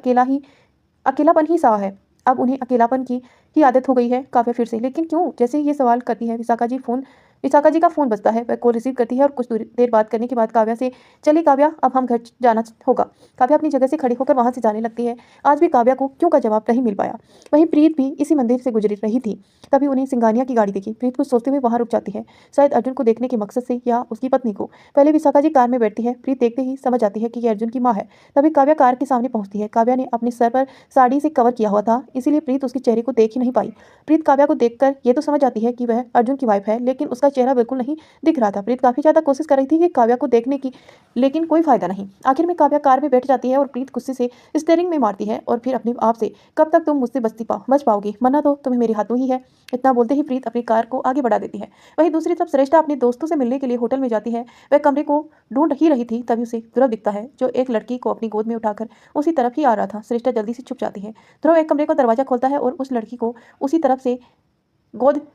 अकेलापन ही सहा है। अब उन्हें अकेलापन की ही आदत हो गई है। काव्या फिर से, लेकिन क्यों। जैसे ही ये सवाल करती है विशाखा जी का फोन बजता है। वह कॉल रिसीव करती है और कुछ देर बात करने के बाद काव्या से, चलिए काव्या अब हम घर जाना होगा। काव्या अपनी जगह से खड़ी होकर वहां से जाने लगती है। आज भी काव्या को क्यों का जवाब नहीं मिल पाया। वहीं प्रीत भी इसी मंदिर से गुजर रही थी, तभी उन्हें सिंगानिया की गाड़ी दिखी। प्रीत कुछ सोचते हुए वहां रुक जाती है, शायद अर्जुन को देखने के मकसद से या उसकी पत्नी को। पहले विशाखा जी कार में बैठती है। प्रीत देखते ही समझ जाती है कि यह अर्जुन की माँ है। तभी काव्या कार के सामने पहुंचती है। काव्या ने अपने सर पर साड़ी से कवर किया हुआ था, इसीलिए प्रीत उसके चेहरे को देख ही नहीं पाई। प्रीत काव्या को देखकर ये तो समझ जाती है कि वह अर्जुन की वाइफ है, लेकिन उसका उसका चेहरा बिल्कुल नहीं दिख रहा था। प्रीत काफ़ी ज़्यादा कोशिश कर रही थी कि काव्या को देखने की, लेकिन कोई फ़ायदा नहीं। आखिर में काव्या कार में बैठ जाती है और प्रीत गुस्से से स्टीयरिंग में मारती है और फिर अपने आप से, कब तक तुम मुझसे बच पाओगी, मरना तो तुम्हें मेरे हाथों ही है। इतना बोलते ही प्रीत अपनी कार को आगे बढ़ा देती है। वहीं दूसरी तरफ श्रेष्ठा अपने दोस्तों से मिलने के लिए होटल में जाती है। वह कमरे को ढूंढ ही रही थी, तभी उसे ध्रुव दिखता है, जो एक लड़की को अपनी गोद में उठाकर उसी तरफ ही आ रहा था। श्रेष्ठा जल्दी से छुप जाती है। ध्रुव एक कमरे का दरवाजा खोलता है और उस लड़की को उसी तरफ से गोद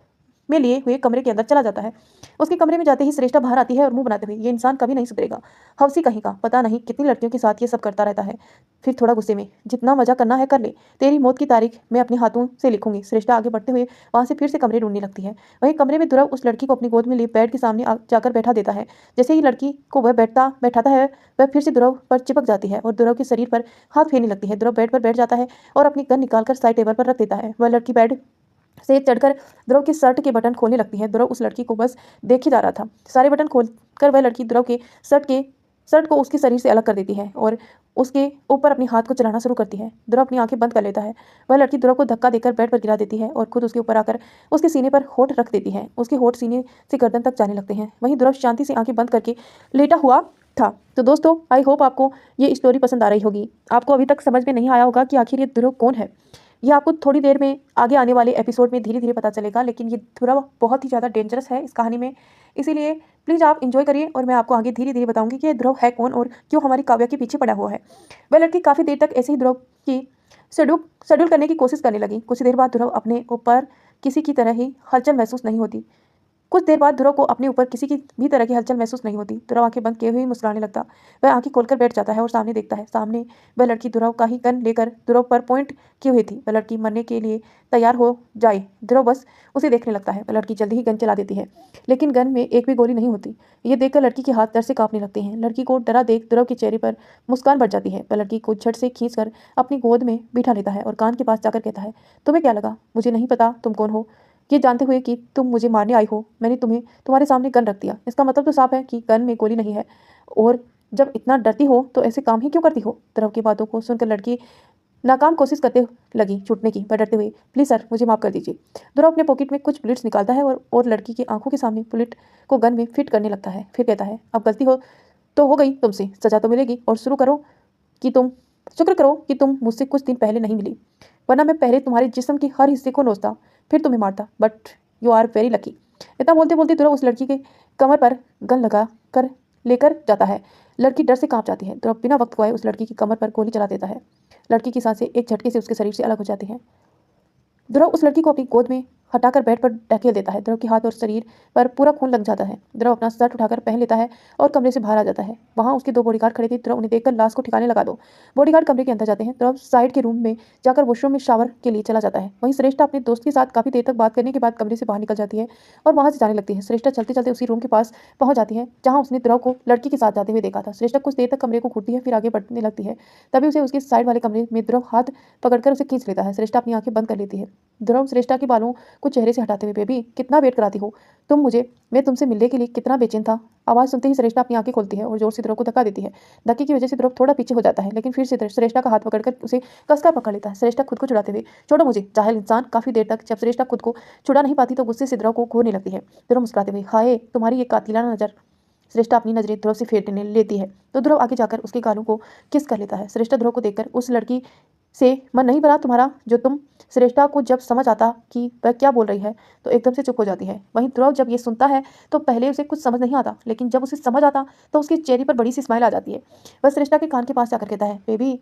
में लिए हुए कमरे के अंदर चला जाता है। उसके कमरे में जाते ही श्रेष्ठा बाहर आती है और मुंह बनाते हुए, ये इंसान कभी नहीं सुधरेगा, हवसी कहीं का, पता नहीं कितनी लड़कियों के साथ ये सब करता रहता है। फिर थोड़ा गुस्से में, जितना मजा करना है कर ले, तेरी मौत की तारीख मैं अपने हाथों से लिखूंगी। श्रेष्ठा आगे बढ़ते हुए वहां से फिर से कमरे ढूंढने लगती है। वहीं कमरे में ध्रुव उस लड़की को अपनी गोद में लिए बेड के सामने जाकर बैठा देता है। जैसे ही लड़की को वह बैठाता है, वह फिर से ध्रुव पर चिपक जाती है और ध्रुव के शरीर पर हाथ फेरने लगती है। ध्रुव बेड पर बैठ जाता है और अपनी गन निकालकर साइड टेबल पर रख देता है। वह लड़की बेड से चढ़कर ध्रुव के शर्ट के बटन खोलने लगती है। ध्रुव उस लड़की को बस देखे जा रहा था। सारे बटन खोलकर वह लड़की ध्रुव के शर्ट को उसके शरीर से अलग कर देती है और उसके ऊपर अपने हाथ को चलाना शुरू करती है। ध्रुव अपनी आंखें बंद कर लेता है। वह लड़की ध्रुव को धक्का देकर बेड पर गिरा देती है और खुद उसके ऊपर आकर उसके सीने पर होठ रख देती है। उसके होठ सीने से गर्दन तक जाने लगते हैं। वहीं ध्रुव शांति से आंखें बंद करके लेटा हुआ था। तो दोस्तों, आई होप आपको ये स्टोरी पसंद आ रही होगी। आपको अभी तक समझ में नहीं आया होगा कि आखिर ये ध्रुव कौन है। ये आपको थोड़ी देर में आगे आने वाले एपिसोड में धीरे धीरे पता चलेगा, लेकिन ये ध्रुव बहुत ही ज़्यादा डेंजरस है इस कहानी में। इसीलिए प्लीज़ आप इंजॉय करिए और मैं आपको आगे धीरे धीरे बताऊंगी कि ये ध्रुव है कौन और क्यों हमारी काव्या के पीछे पड़ा हुआ है। वह लड़की काफ़ी देर तक ऐसे ही ध्रुव की शेड्यूल करने की कोशिश करने लगी। कुछ देर बाद ध्रुव अपने ऊपर किसी की तरह ही हलचल महसूस नहीं होती। कुछ देर बाद ध्रुव को अपने ऊपर किसी की भी तरह की हलचल महसूस नहीं होती। ध्रुव आंखें बंद किए हुए मुस्कुराने लगता। वह आंखें खोलकर बैठ जाता है और सामने देखता है। सामने वह लड़की ध्रुव का ही गन लेकर ध्रुव पर पॉइंट की हुई थी। वह लड़की मरने के लिए तैयार हो जाए, ध्रुव बस उसे देखने लगता है। वह लड़की जल्दी ही गन चला देती है, लेकिन गन में एक भी गोली नहीं होती। ये देखकर लड़की के हाथ डर से कांपने लगते हैं। लड़की को डरा देख ध्रुव के चेहरे पर मुस्कान बढ़ जाती है। वह लड़की को झट से खींचकर अपनी गोद में बिठा लेता है और कान के पास जाकर कहता है, तुम्हें क्या लगा? मुझे नहीं पता तुम कौन हो। ये जानते हुए कि तुम मुझे मारने आई हो, मैंने तुम्हें तुम्हारे सामने गन रख दिया। इसका मतलब तो साफ है कि गन में गोली नहीं है, और जब इतना डरती हो तो ऐसे काम ही क्यों करती हो? ध्रुव की बातों को सुनकर लड़की नाकाम कोशिश करते लगी छूटने की, पर डरते हुए, प्लीज़ सर, मुझे माफ़ कर दीजिए। ध्रुव अपने पॉकेट में कुछ बुलेट्स निकालता है और लड़की की आंखों के सामने बुलेट को गन में फिट करने लगता है। फिर कहता है, अब गलती हो गई तुमसे, सजा तो मिलेगी, और शुक्र करो कि तुम मुझसे कुछ दिन पहले नहीं मिली, वरना मैं पहले तुम्हारे जिस्म के हर हिस्से को नोचता, फिर तुम्हें मारता। But you are very lucky. इतना बोलते बोलते ध्रुव उस लड़की के कमर पर गन लगा कर लेकर जाता है। लड़की डर से कांप जाती है। ध्रुव बिना वक्त गवाए उस लड़की की कमर पर गोली चला देता है। लड़की की सांसें एक झटके से उसके शरीर से अलग हो जाती हैं। ध्रुव उस लड़की को अपनी गोद में हटाकर बेड पर ढकेल देता है। ध्रुव के हाथ और शरीर पर पूरा खून लग जाता है। ध्रुव अपना शर्ट उठाकर पहन लेता है और कमरे से बाहर आ जाता है। वहां उसके 2 बॉडीगार्ड खड़े थे। ध्रुव उन्हें देखकर लाश को ठिकाने लगा दो। बॉडीगार्ड कमरे के अंदर जाते हैं। ध्रुव साइड के रूम में जाकर वॉशरूम में शावर के लिए चला जाता है। वहीं श्रेष्ठा अपने दोस्त के साथ काफी देर तक बात करने के बाद कमरे से बाहर निकल जाती है और वहां से जाने लगती है। श्रेष्ठा चलते चलते उसी रूम के पास पहुंच जाती है जहां उसने ध्रुव को लड़की के साथ जाते हुए देखा था। श्रेष्ठा कुछ देर तक कमरे को घूरती है, फिर आगे बढ़ने लगती है। तभी उसे उसके साइड वाले कमरे में ध्रुव हाथ पकड़कर उसे खींच लेता है। श्रेष्ठा अपनी आंखें बंद कर लेती है। ध्रुव श्रेष्ठा के बालों को चेहरे से हटाते हुए, बेबी कितना वेट कराती हो तुम मुझे, मैं तुमसे मिलने के लिए कितना बेचैन था। आवाज़ सुनते ही श्रेष्ठा अपनी आंखें खोलती है और जोर से ध्रुव को धक्का देती है। धक्के की वजह से ध्रुव थोड़ा पीछे हो जाता है, लेकिन फिर से श्रेष्ठा का हाथ पकड़कर उसे कसकर पकड़ लेता है। श्रेष्ठा खुद को छुड़ाते हुए, छोड़ो मुझे जाहिल इंसान। काफी देर तक जब श्रेष्ठा खुद को छुड़ा नहीं पाती तो गुस्से से ध्रुव को घूरने लगती है। ध्रुव मुस्कुराते हुए, हाय तुम्हारी ये कातिलाना नजर। श्रेष्ठा अपनी नजरें ध्रुव से फेरने लेती है तो ध्रुव आगे जाकर उसके गालों को किस कर लेता है। श्रेष्ठा ध्रुव को देखकर, उस लड़की से मन नहीं भरा तुम्हारा? जो तुम श्रेष्ठा को जब समझ आता कि वह क्या बोल रही है तो एकदम से चुप हो जाती है। वहीं ध्रुव जब ये सुनता है तो पहले उसे कुछ समझ नहीं आता, लेकिन जब उसे समझ आता तो उसके चेहरे पर बड़ी सी स्माइल आ जाती है। वह श्रेष्ठा के कान के पास जाकर कहता है, बेबी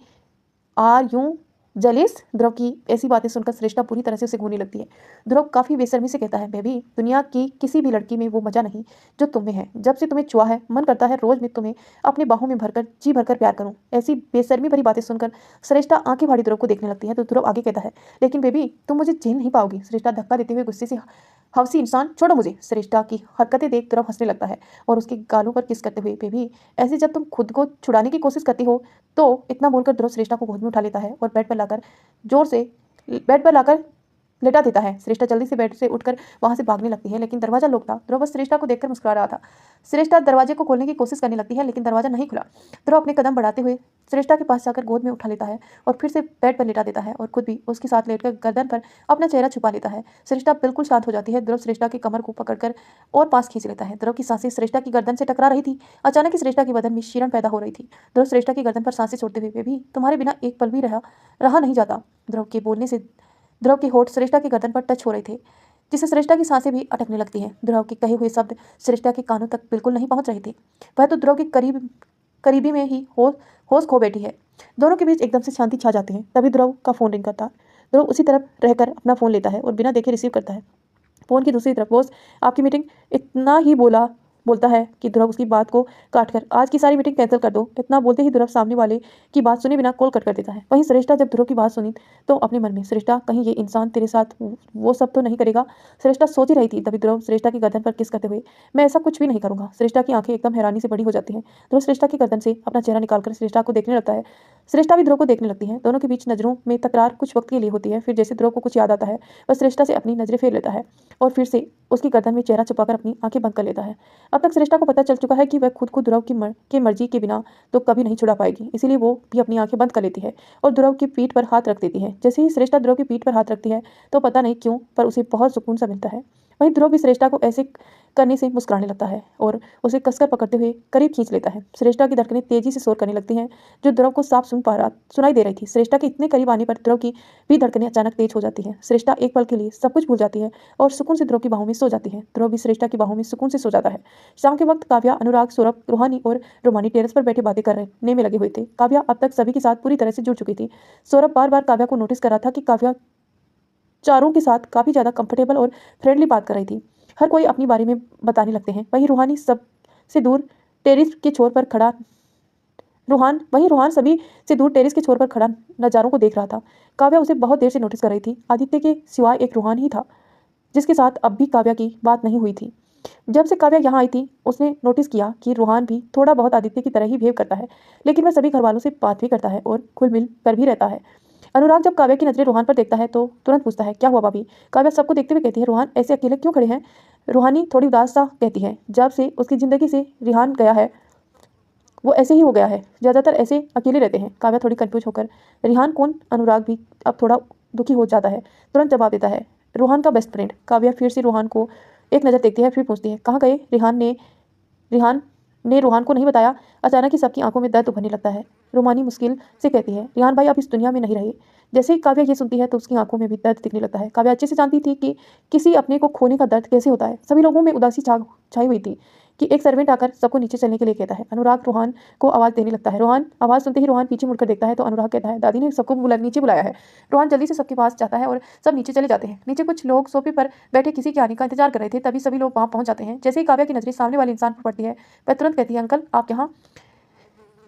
आर यू जेलिस? ध्रुव की ऐसी बातें सुनकर श्रेष्ठा पूरी तरह से उसे घूरने लगती है। ध्रुव काफी बेशर्मी से कहता है, बेबी दुनिया की किसी भी लड़की में वो मजा नहीं जो तुम में है। जब से तुम्हें छुआ है मन करता है रोज मैं तुम्हें अपने बाहों में भरकर जी भरकर प्यार करूं। ऐसी बेशर्मी भरी बातें सुनकर श्रेष्ठा आंखें फाड़ी ध्रुव को देखने लगती है। तो ध्रुव आगे कहता है, लेकिन बेबी तुम मुझे झेल नहीं पाओगी। श्रेष्ठा धक्का देते हुए गुस्से से, हवसी इंसान, छोड़ो मुझे। श्रेष्ठा की हरकतें देख ध्रुव हंसने लगता है और उसके गालों पर किस करते हुए, बेबी ऐसे जब तुम खुद को छुड़ाने की कोशिश करती हो तो। इतना बोलकर ध्रुव श्रेष्ठा को गोद में उठा लेता है और बेड पर लाकर लेटा देता है। श्रेष्ठा जल्दी से बेड से उठकर वहां से भागने लगती है, लेकिन दरवाजा लॉक था। ध्रुव बस श्रेष्ठा को देखकर मुस्कुरा रहा था। श्रेष्ठा दरवाजे को खोलने की कोशिश करने लगती है, लेकिन दरवाजा नहीं खुला। ध्रुव अपने कदम बढ़ाते हुए श्रेष्ठा के पास जाकर गोद में उठा लेता है और फिर से बेड पर लेटा देता है और खुद भी उसके साथ लेटकर गर्दन पर अपना चेहरा छुपा लेता है। श्रेष्ठा बिल्कुल शांत हो जाती है। ध्रुव श्रेष्ठा की कमर को पकड़कर और पास खींच लेता है। ध्रुव की सांसें श्रेष्ठा की गर्दन से टकरा रही थी। अचानक ही श्रेष्ठा के बदन में शीरण पैदा हो रही थी। ध्रुव श्रेष्ठा की गर्दन पर सांसें छोड़ते हुए, भी तुम्हारे बिना एक पल भी रहा नहीं जाता। ध्रुव के बोलने से ध्रुव के होठ श्रेष्ठा की गर्दन पर टच हो रहे थे, जिससे श्रेष्ठा की सांसें भी अटकने लगती हैं। ध्रुव के कहे हुए शब्द श्रेष्ठा के कानों तक बिल्कुल नहीं पहुंच रहे थे। वह तो ध्रुव के करीबी में ही होश खो बैठी है। दोनों के बीच एकदम से शांति छा जाती है। तभी ध्रुव का फोन रिंग करता। ध्रुव उसी तरफ रहकर अपना फोन लेता है और बिना देखे रिसीव करता है। फोन की दूसरी तरफ बॉस आपकी मीटिंग, इतना ही बोलता है कि ध्रुव उसकी बात को काटकर आज की सारी मीटिंग कैंसिल कर दो। इतना बोलते ही ध्रुव सामने वाले की बात सुने बिना कॉल कट कर देता है। वहीं श्रेष्ठा जब ध्रुव की बात सुनी तो अपने मन में, श्रेष्ठा कहीं ये इंसान तेरे साथ वो सब तो नहीं करेगा। श्रेष्ठा सोच ही रही थी। तभी ध्रुव श्रेष्ठा की गर्दन पर किस करते हुए, मैं ऐसा कुछ भी नहीं करूंगा। श्रेष्ठा की आंखें एकदम हैरानी से बड़ी हो जाती हैं। ध्रुव श्रेष्ठा की गर्दन से अपना चेहरा निकालकर श्रेष्ठा को देखने लगता है। श्रेष्ठा भी ध्रुव को देखने लगती है। दोनों के बीच नजरों में तकरार कुछ वक्त के लिए होती है। फिर जैसे ध्रुव को कुछ याद आता है, वह श्रेष्ठा से अपनी नजरें फेर लेता है और फिर से उसकी गर्दन में चेहरा छुपाकर अपनी आंखें बंद कर लेता है। अब तक श्रेष्ठा को पता चल चुका है कि वह खुद को ध्रुव की मर्जी के बिना तो कभी नहीं छुड़ा पाएगी। इसीलिए वो भी अपनी आंखें बंद कर लेती है और ध्रुव की पीठ पर हाथ रख देती है। जैसे ही श्रेष्ठा ध्रुव की पीठ पर हाथ रखती है तो पता नहीं क्यों पर उसे बहुत सुकून सा मिलता है। वहीं ध्रुव भी श्रेष्ठा को ऐसे करने से मुस्कुराने लगता है और उसे कसकर पकड़ते हुए करीब खींच लेता है। श्रेष्ठा की धड़कनें तेजी से शोर करने लगती हैं, जो ध्रुव को साफ सुनाई दे रही थी। श्रेष्ठा के इतने करीब आने पर ध्रुव की भी धड़कनें अचानक तेज हो जाती हैं। श्रेष्ठा एक पल के लिए सब कुछ भूल जाती है और सुकून से ध्रुव की बाहों में सो जाती है। ध्रुव भी श्रेष्ठा की बाहों में सुकून से सो जाता है। शाम के वक्त काव्या, अनुराग, सौरभ, रूहानी और रोमानी टेरेस पर बैठे बातें करने में लगे हुए थे। काव्या अब तक सभी के साथ पूरी तरह से जुड़ चुकी थी। सौरभ बार बार काव्या को नोटिस कर रहा था कि काव्या चारों के साथ काफी ज्यादा कंफर्टेबल और फ्रेंडली बात कर रही थी। हर कोई अपनी बारे में बताने लगते हैं। वहीं रूहान सभी से दूर टेरिस के छोर पर खड़ा नज़ारों को देख रहा था। काव्या उसे बहुत देर से नोटिस कर रही थी। आदित्य के सिवाय एक रूहान ही था जिसके साथ अब भी काव्या की बात नहीं हुई थी। जब से काव्या यहाँ आई थी उसने नोटिस किया कि रूहान भी थोड़ा बहुत आदित्य की तरह ही बिहेव करता है, लेकिन वह सभी घर वालों से बात भी करता है और खुल मिल कर भी रहता है। अनुराग जब काव्या की नजरें रूहान पर देखता है तो तुरंत पूछता है, क्या हुआ भाभी? काव्या सबको देखते हुए कहती है, रूहान ऐसे अकेले क्यों खड़े हैं? रूहानी थोड़ी उदास सा कहती है, जब से उसकी जिंदगी से रिहान गया है वो ऐसे ही हो गया है, ज़्यादातर ऐसे अकेले रहते हैं। काव्या थोड़ी कंफ्यूज होकर, रिहान कौन? अनुराग भी अब थोड़ा दुखी हो जाता है। तुरंत जवाब देता है, रूहान का बेस्ट फ्रेंड। काव्या फिर से रूहान को एक नज़र देखती है, फिर पूछती है, कहाँ गए? रिहान ने रूहान को नहीं बताया। अचानक ही सबकी आंखों में दर्द उभरने लगता है। रूमानी मुश्किल से कहती है, रिहान भाई अब इस दुनिया में नहीं रहे। जैसे ही काव्या ये सुनती है तो उसकी आंखों में भी दर्द दिखने लगता है। काव्या अच्छे से जानती थी कि किसी अपने को खोने का दर्द कैसे होता है। सभी लोगों में उदासी छाई हुई थी कि एक सर्वेंट आकर सबको नीचे चलने के लिए कहता है। अनुराग रूहान को आवाज़ देने लगता है। रूहान आवाज़ सुनते ही रूहान पीछे मुड़कर देखता है तो अनुराग कहता है, दादी ने सबको नीचे बुलाया है। रूहान जल्दी से सबके पास जाता है और सब नीचे चले जाते हैं। नीचे कुछ लोग सोफे पर बैठे किसी के आने का इंतजार कर रहे थे। तभी सभी लोग वहाँ पहुँच जाते हैं। जैसे ही काव्या की नजरें सामने वाले इंसान पर पड़ती है वह तुरंत कहती है, अंकल आप यहाँ?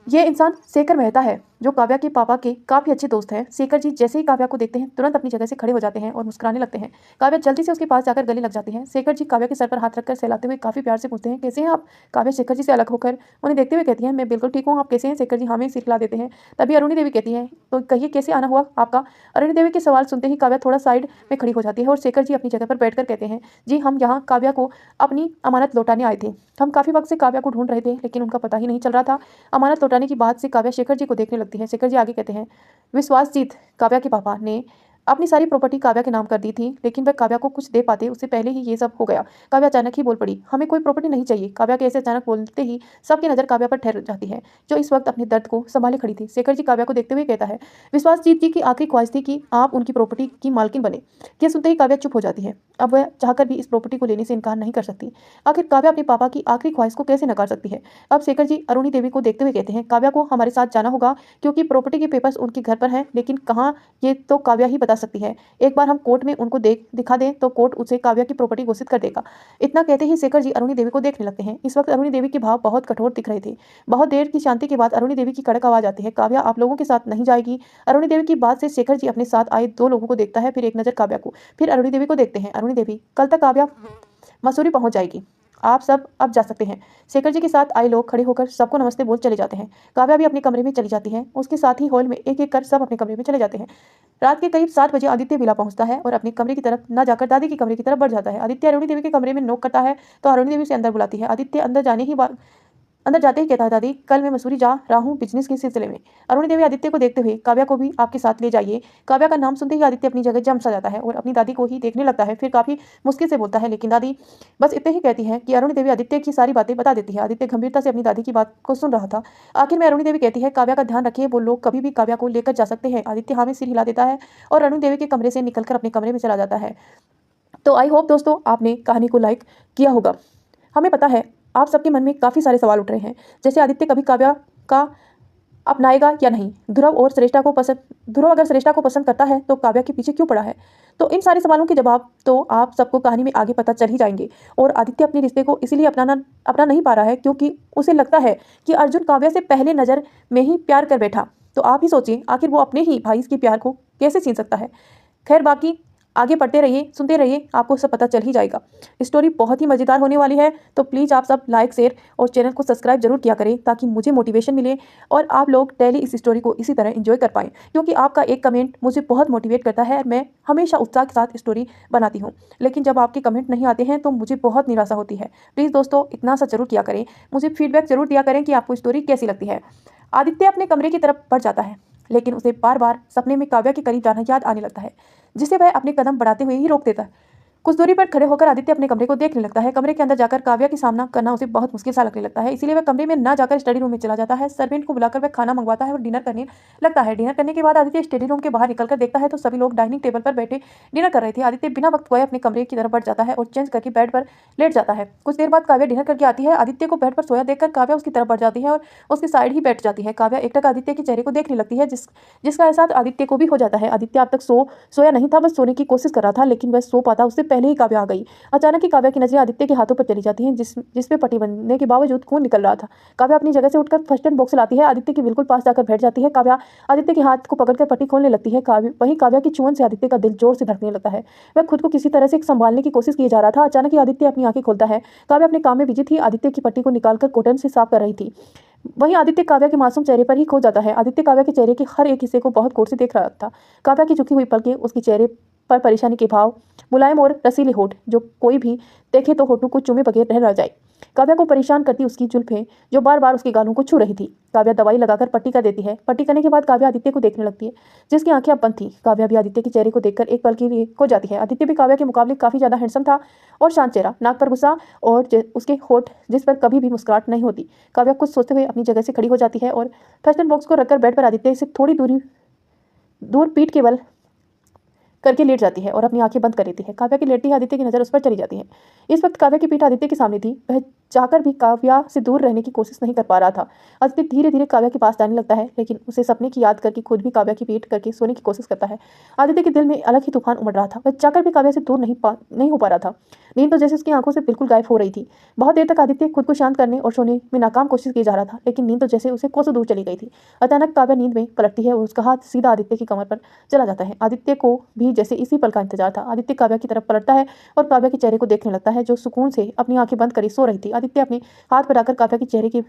ये इंसान शेखर मेहता है, जो काव्या के पापा के काफी अच्छे दोस्त हैं। शेखर जी जैसे ही काव्या को देखते हैं तुरंत अपनी जगह से खड़े हो जाते हैं और मुस्कुराने लगते हैं। काव्या जल्दी से उसके पास जाकर गले लग जाती है। शेखर जी काव्या के सर पर हाथ रखकर सहलाते हुए काफी प्यार से पूछते हैं, कैसे हैं आप? काव्या शेखर जी से अलग होकर उन्हें देखते हुए कहती है, मैं बिल्कुल ठीक हूँ, आप कैसे हैं? शेखर जी हमें सिखला देते हैं। तभी अरुणी देवी कहती है, तो कहिए कैसे आना हुआ आपका? अरुणी देवी के सवाल सुनते ही काव्या थोड़ा साइड में खड़ी हो जाती है और शेखर जी अपनी जगह पर बैठकर कहते हैं, जी हम यहाँ काव्या को अपनी अमानत लौटाने आए थे। हम काफी वक्त से काव्या को ढूंढ रहे थे लेकिन उनका पता ही नहीं चल रहा था। अमानत लौटाने की बात से काव्या शेखर जी को देखने लगती है। शेखर जी आगे कहते हैं, विश्वासजीत काव्या के पापा ने अपनी सारी प्रॉपर्टी काव्या के नाम कर दी थी, लेकिन वह काव्या को कुछ दे पाते उससे पहले ही ये सब हो गया। काव्या अचानक ही बोल पड़ी, हमें कोई प्रॉपर्टी नहीं चाहिए। काव्या के ऐसे अचानक बोलते ही सबकी नजर काव्या पर ठहर जाती है, जो इस वक्त अपने दर्द को संभाले खड़ी थी। शेखर जी काव्या को देखते हुए कहता है, विश्वासजीत जी की आखिरी ख्वाहिश थी कि आप उनकी प्रॉपर्टी की मालकिन बने। यह सुनते ही काव्या चुप हो जाती है। अब वह चाहकर भी इस प्रॉपर्टी को लेने से इनकार नहीं कर सकती। आखिर काव्या अपने पापा की आखिरी ख्वाहिश को कैसे नकार सकती है? अब शेखर जी अरुणी देवी को देखते हुए कहते हैं, काव्या को हमारे साथ जाना होगा क्योंकि प्रॉपर्टी के पेपर्स उनके घर पर हैं, लेकिन कहाँ ये तो काव्या ही बता सकती है। एक बार हम कोर्ट में उनको दिखा दें तो कोर्ट उसे काव्या की प्रॉपर्टी घोषित कर देगा। इतना कहते ही शेखर जी अरुणी देवी को देखने लगते हैं। इस वक्त अरुणी देवी के भाव बहुत कठोर दिख रहे थे। बहुत देर की शांति के बाद अरुणी देवी की कड़क आवाज आती है, काव्या आप लोगों के साथ नहीं जाएगी? अरुणी देवी की बात से शेखर जी अपने साथ आए दो लोगों को देखता है, फिर एक नजर काव्या को, फिर अरुणी देवी को देखते हैं। अरुणी देवी, कल तक काव्या मसूरी पहुंच जाएगी। आप सब अब जा सकते हैं। शेखर जी के साथ आए लोग खड़े होकर सबको नमस्ते बोल चले जाते हैं। काव्या भी अपने कमरे में चली जाती है। उसके साथ ही हॉल में एक एक कर सब अपने कमरे में चले जाते हैं। रात के करीब 7 बजे आदित्य विला पहुंचता है और अपने कमरे की तरफ न जाकर दादी के कमरे की तरफ बढ़ जाता है। आदित्य अरुणी देवी के कमरे में नॉक करता है तो अरुणी देवी उसे अंदर बुलाती है। आदित्य अंदर जाते ही कहता है, दादी कल मैं मसूरी जा रहा हूँ बिजनेस के सिलसिले में। अरुणी देवी आदित्य को देखते हुए, काव्या को भी आपके साथ ले जाइए। काव्या का नाम सुनते ही आदित्य अपनी जगह जम सा जाता है और अपनी दादी को ही देखने लगता है। फिर काफी मुश्किल से बोलता है, लेकिन दादी बस इतने ही कहती है कि अरुणी देवी आदित्य की सारी बातें बता देती है। आदित्य गंभीरता से अपनी दादी की बात को सुन रहा था। आखिर में अरुणी देवी कहती है, काव्या का ध्यान रखिए, वो लोग कभी भी काव्या को लेकर जा सकते हैं। आदित्य हाँ में सिर हिला देता है और अरुणी देवी के कमरे से निकलकर अपने कमरे में चला जाता है। तो आई होप दोस्तों आपने कहानी को लाइक किया होगा। हमें पता है आप सबके मन में काफ़ी सारे सवाल उठ रहे हैं, जैसे आदित्य कभी काव्या का अपनाएगा या नहीं, ध्रुव अगर श्रेष्ठा को पसंद करता है तो काव्या के पीछे क्यों पड़ा है। तो इन सारे सवालों के जवाब तो आप सबको कहानी में आगे पता चल ही जाएंगे। और आदित्य अपने रिश्ते को इसीलिए अपना नहीं पा रहा है क्योंकि उसे लगता है कि अर्जुन काव्या से पहले नज़र में ही प्यार कर बैठा। तो आप ही सोचिए, आखिर वो अपने ही भाई के प्यार को कैसे छीन सकता है। खैर बाकी आगे पढ़ते रहिए, सुनते रहिए, आपको सब पता चल ही जाएगा। स्टोरी बहुत ही मज़ेदार होने वाली है, तो प्लीज़ आप सब लाइक शेयर और चैनल को सब्सक्राइब जरूर किया करें ताकि मुझे मोटिवेशन मिले और आप लोग डेली इस स्टोरी को इसी तरह एंजॉय कर पाएँ, क्योंकि आपका एक कमेंट मुझे बहुत मोटिवेट करता है। मैं हमेशा उत्साह के साथ स्टोरी बनाती हूँ, लेकिन जब आपके कमेंट नहीं आते हैं तो मुझे बहुत निराशा होती है। प्लीज़ दोस्तों इतना सा जरूर किया करें, मुझे फीडबैक जरूर दिया करें कि आपको स्टोरी कैसी लगती है। आदित्य अपने कमरे की तरफ बढ़ जाता है, लेकिन उसे बार बार सपने में काव्या के करीब जाना याद आने लगता है, जिसे वह अपने कदम बढ़ाते हुए ही रोक देता है। कुछ दूरी पर खड़े होकर आदित्य अपने कमरे को देखने लगता है। कमरे के अंदर जाकर काव्या का सामना करना उसे बहुत मुश्किल सा लगने लगता है, इसीलिए वह कमरे में न जाकर स्टडी रूम में चला जाता है। सर्वेंट को बुलाकर वह खाना मंगवाता है और डिनर करने लगता है। डिनर करने के बाद आदित्य स्टडी रूम के बाहर निकलकर देखता है तो सभी लोग डाइनिंग टेबल पर बैठे डिनर कर रहे थे। आदित्य बिना वक्त खोए अपने कमरे की तरफ बढ़ जाता है और चेंज करके बेड पर लेट जाता है। कुछ देर बाद काव्या डिनर करके आती है। आदित्य को बेड पर सोया देखकर काव्या उसकी तरफ बढ़ जाती है और उसकी साइड ही बैठ जाती है। काव्या एकटक आदित्य के चेहरे को देखने लगती है, जिसका एहसास आदित्य को भी हो जाता है। आदित्य अब तक सोया नहीं था, बस सोने की कोशिश कर रहा था, लेकिन वह सो पाता उससे पहले ही काव्या आ गई। अचानक ही काव्या की नजरें आदित्य के हाथों पर चली जाती हैं, जिस पे पट्टी बंधने के बावजूद खून निकल रहा था। काव्या अपनी जगह से उठकर फर्स्ट एड बॉक्स लाती है, आदित्य के बिल्कुल पास जाकर बैठ जाती है। काव्या आदित्य के हाथ को पकड़कर पट्टी खोलने लगती है। वहीं काव्या की चुअन से आदित्य का दिल जोर से धड़कने लगता है। वह खुद को किसी तरह से संभालने की कोशिश किए जा रहा था। अचानक ही आदित्य अपनी आंखें खोलता है। काव्या अपने काम में बिजी थी, आदित्य की पट्टी को निकालकर कॉटन से साफ कर रही थी। वहीं आदित्य काव्या के मासूम चेहरे पर ही खो जाता है। आदित्य काव्या के चेहरे के हर एक हिस्से को बहुत गौर से देख रहा था। काव्या की झुकी हुई पलकें, उसके चेहरे पर परेशानी के भाव, मुलायम और रसीले होठ जो कोई भी देखे तो होठों को चूमे बगैर रह जाए। काव्या को परेशान करती उसकी जुल्फें जो बार बार उसके गालों को छू रही थी। काव्या दवाई लगाकर पट्टी कर देती है। पट्टी करने के बाद काव्या आदित्य को देखने लगती है, जिसकी आंखें अब बंद थी। काव्या भी आदित्य के चेहरे को देखकर एक पल के लिए खो जाती है। आदित्य भी काव्या के मुकाबले काफी ज्यादा हैंडसम था और शांत चेहरा, नाक पर गुस्सा और उसके होठ जिस पर कभी भी मुस्कुराहट नहीं होती। काव्या कुछ सोचते हुए अपनी जगह से खड़ी हो जाती है और फर्स्ट एड बॉक्स को रखकर बेड पर आदित्य से थोड़ी दूर पीठ के बल करके लेट जाती है और अपनी आंखें बंद कर लेती है। काव्या की लेटती आदित्य की नज़र उस पर चली जाती है। इस वक्त काव्या की पीठ आदित्य के सामने थी। वह चाहकर भी काव्या से दूर रहने की कोशिश नहीं कर पा रहा था। आदित्य धीरे धीरे काव्या के पास जाने लगता है, लेकिन उसे सपने की याद करके खुद भी काव्या की पीठ करके सोने की कोशिश करता है। आदित्य के दिल में अलग ही तूफान उमड़ रहा था। वह चाहकर भी काव्या से दूर नहीं हो पा रहा था। नींद तो जैसे उसकी आंखों से बिल्कुल गायब हो रही थी। बहुत देर तक आदित्य खुद को शांत करने और सोने में नाकाम कोशिश की जा रहा था, लेकिन नींद तो जैसे उसे कोसों दूर चली गई थी। अचानक काव्या नींद में पलटती है और उसका हाथ सीधा आदित्य की कमर पर चला जाता है। आदित्य को भी जैसे इसी पल का इंतजार था। आदित्य काव्या की तरफ पलटता है और काव्या के चेहरे को देखने लगता है, जो सुकून से अपनी आंखें बंद करी सो रही थी। आदित्य अपने हाथ पर आकर काव्या के चेहरे की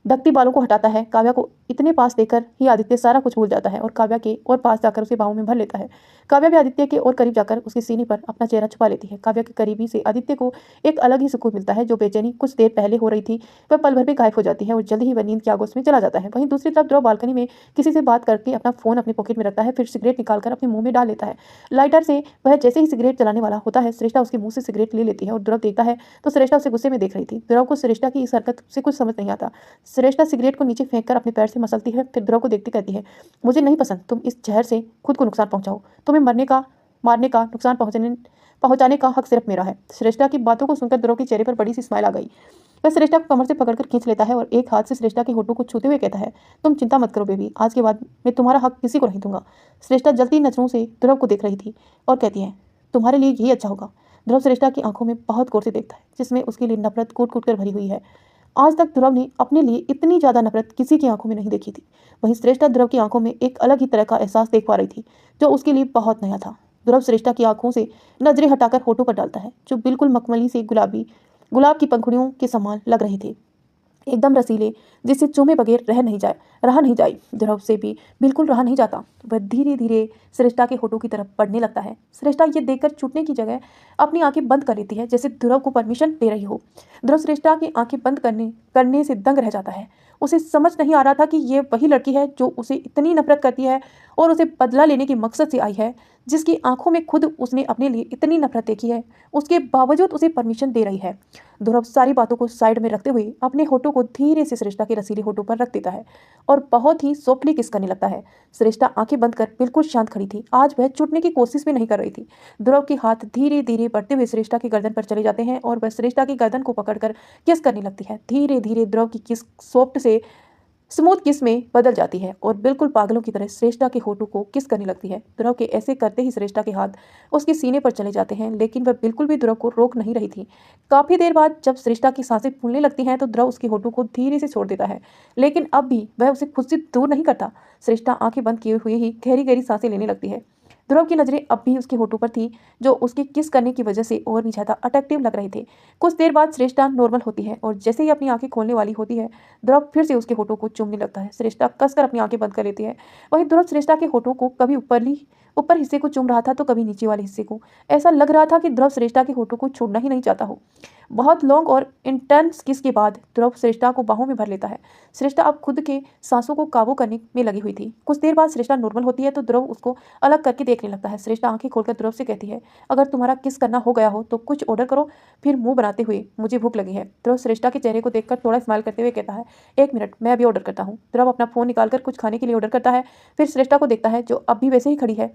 ढकती बालों को हटाता है। काव्या को इतने पास देखकर ही आदित्य सारा कुछ भूल जाता है और काव्या के और पास जाकर उसे बाहों में भर लेता है। काव्या भी आदित्य के और करीब जाकर उसके सीने पर अपना चेहरा छुपा लेती है। काव्या के करीबी से आदित्य को एक अलग ही सुकून मिलता है। जो बेचैनी कुछ देर पहले हो रही थी वह पल भर में गायब हो जाती है और जल्द ही वह नींद के आगोश में चला जाता है। वहीं दूसरी तरफ ध्रुव बालकनी में किसी से बात करके अपना फोन अपने पॉकेट में रखता है, फिर सिगरेट निकालकर अपने मुंह में डाल लेता है। लाइटर से वह जैसे ही सिगरेट जलाने वाला होता है, श्रेष्ठा उसके मुंह से सिगरेट ले लेती है और ध्रुव देखता है तो श्रेष्ठा उसे गुस्से में देख रही थी। ध्रुव को श्रेष्ठा की इस हरकत से कुछ समझ नहीं आता। श्रेष्ठा सिगरेट को नीचे फेंक कर अपने पैर से मसलती है, फिर ध्रुव को देखती कहती है, मुझे नहीं पसंद तुम इस जहर से खुद को नुकसान पहुंचाओ। तुम्हें मारने का नुकसान पहुंचाने का हक सिर्फ मेरा है। श्रेष्ठा की बातों को सुनकर ध्रुव के चेहरे पर बड़ी सी स्माइल आ गई। वह श्रेष्ठा को कमर से पकड़कर खींच लेता है और एक हाथ से श्रेष्ठा के होठों को छूते हुए कहता है, तुम चिंता मत करो बेबी, आज के बाद मैं तुम्हारा हक किसी को नहीं दूंगा। श्रेष्ठा जलती नजरों से ध्रुव को देख रही थी और कहती है, तुम्हारे लिए यही अच्छा होगा। ध्रुव श्रेष्ठा की आंखों में बहुत गौर से देखता है, जिसमें उसके लिए नफरत कूट कूट कर भरी हुई है। आज तक ध्रुव ने अपने लिए इतनी ज्यादा नफरत किसी की आंखों में नहीं देखी थी। वहीं श्रेष्ठा ध्रुव की आंखों में एक अलग ही तरह का एहसास देख पा रही थी, जो उसके लिए बहुत नया था। ध्रुव श्रेष्ठा की आंखों से नजरें हटाकर होठों पर डालता है, जो बिल्कुल मखमली से गुलाबी गुलाब की पंखुड़ियों के समान लग रहे थे, एकदम रसीले, जिससे चूमे बगैर रहा नहीं जाए। ध्रुव से भी बिल्कुल रहा नहीं जाता। वह धीरे धीरे श्रेष्ठा के होठों की तरफ बढ़ने लगता है। श्रेष्ठा ये देखकर छूटने की जगह अपनी आंखें बंद कर लेती है, जैसे ध्रुव को परमिशन दे रही हो। ध्रुव श्रेष्ठा की आंखें बंद करने से दंग रह जाता है। उसे समझ नहीं आ रहा था कि ये वही लड़की है जो उसे इतनी नफरत करती है और उसे बदला लेने के मकसद से आई है, जिसकी आंखों में खुद उसने अपने लिए इतनी नफरत देखी है, उसके बावजूद उसे परमिशन दे रही है। ध्रुव सारी बातों को साइड में रखते हुए अपने होठों को धीरे से श्रेष्ठा के रसीले होठों पर रख देता है और बहुत ही सॉफ्टली किस करने लगता है। श्रेष्ठा आंखें बंद कर बिल्कुल शांत खड़ी थी। आज वह छूटने की कोशिश भी नहीं कर रही थी। ध्रुव के हाथ धीरे धीरे बढ़ते हुए श्रेष्ठा की गर्दन पर चले जाते हैं और वह श्रेष्ठा की गर्दन को पकड़कर किस करने लगती है। धीरे धीरे ध्रुव की किस सॉफ्ट से स्मूथ किस में बदल जाती है और बिल्कुल पागलों की तरह श्रेष्ठा के होठों को किस करने लगती है। ध्रुव के ऐसे करते ही श्रेष्ठा के हाथ उसके सीने पर चले जाते हैं, लेकिन वह बिल्कुल भी ध्रुव को रोक नहीं रही थी। काफी देर बाद जब श्रेष्ठा की सांसें फूलने लगती हैं तो ध्रुव उसके होठों को धीरे से छोड़ देता है, लेकिन अब भी वह उसे खुद से दूर नहीं करता। श्रेष्ठा आंखें बंद किए हुए ही गहरी गहरी सांसें लेने लगती है। ध्रुव की नजरें अब भी उसके होठों पर थी, जो उसके किस करने की वजह से और भी ज्यादा अट्रैक्टिव लग रहे थे। कुछ देर बाद श्रेष्ठा नॉर्मल होती है और जैसे ही अपनी आंखें खोलने वाली होती है, ध्रुव फिर से उसके होठों को चूमने लगता है। श्रेष्ठा कसकर अपनी आंखें बंद कर लेती है। वहीं ध्रुव श्रेष्ठा के होठों को कभी ऊपर हिस्से को चूम रहा था तो कभी नीचे वाले हिस्से को। ऐसा लग रहा था कि ध्रुव श्रेष्ठा के होठों को छोड़ना ही नहीं चाहता हो। बहुत लॉन्ग और इंटेंस किस के बाद ध्रुव श्रेष्ठा को बाहों में भर लेता है। श्रेष्ठा अब खुद के सांसों को काबू करने में लगी हुई थी। कुछ देर बाद श्रेष्ठा नॉर्मल होती है तो ध्रुव उसको अलग करके देखने लगता है। श्रेष्ठा आंखें खोलकर ध्रुव से कहती है, अगर तुम्हारा किस करना हो गया हो तो कुछ ऑर्डर करो। फिर मुंह बनाते हुए, मुझे भूख लगी है। ध्रुव श्रेष्ठा के चेहरे को देखकर थोड़ा स्माइल करते हुए कहता है, एक मिनट, मैं अभी ऑर्डर करता हूँ। ध्रुव अपना फोन निकालकर कुछ खाने के लिए ऑर्डर करता है। फिर श्रेष्ठा को देखता है जो अब भी वैसे ही खड़ी है।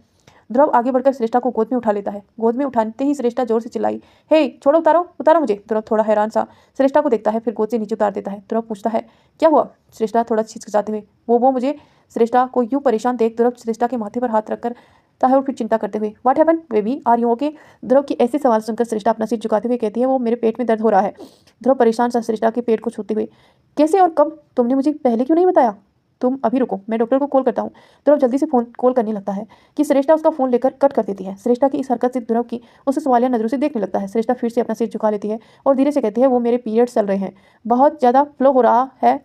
ध्रुव आगे बढ़कर श्रेष्ठा को गोद में उठा लेता है। गोद में उठाते ही श्रेष्ठा जोर से चिल्लाई, हे छोड़ो, उतारो मुझे। ध्रुव थोड़ा हैरान सा श्रेष्ठा को देखता है, फिर गोद से नीचे उतार देता है। ध्रुव पूछता है, क्या हुआ? श्रेष्ठा थोड़ा हिचकिचाते हुए, वो मुझे। श्रेष्ठा को यूं परेशान देख ध्रुव श्रेष्ठा के माथे पर हाथ रखकर और फिर चिंता करते हुए, what happen baby, are you okay? Dhruv की ऐसे सवाल सुनकर श्रेष्ठा अपना सिर झुकाते हुए कहती है, वो मेरे पेट में दर्द हो रहा है। ध्रुव परेशान सा श्रेष्ठा के पेट को छूते हुए, कैसे और कब? तुमने मुझे पहले क्यों नहीं बताया? तुम अभी रुको, मैं डॉक्टर को कॉल करता हूँ। ध्रुव जल्दी से फोन कॉल करने लगता है कि श्रेष्ठा उसका फोन लेकर कट कर देती है। श्रेष्ठा की इस हरकत से ध्रुव की उसे सवालिया नजरों से देखने लगता है। श्रेष्ठा फिर से अपना सिर झुका लेती है और धीरे से कहती है, वो मेरे पीरियड्स चल रहे हैं, बहुत ज़्यादा फ्लो हो रहा है,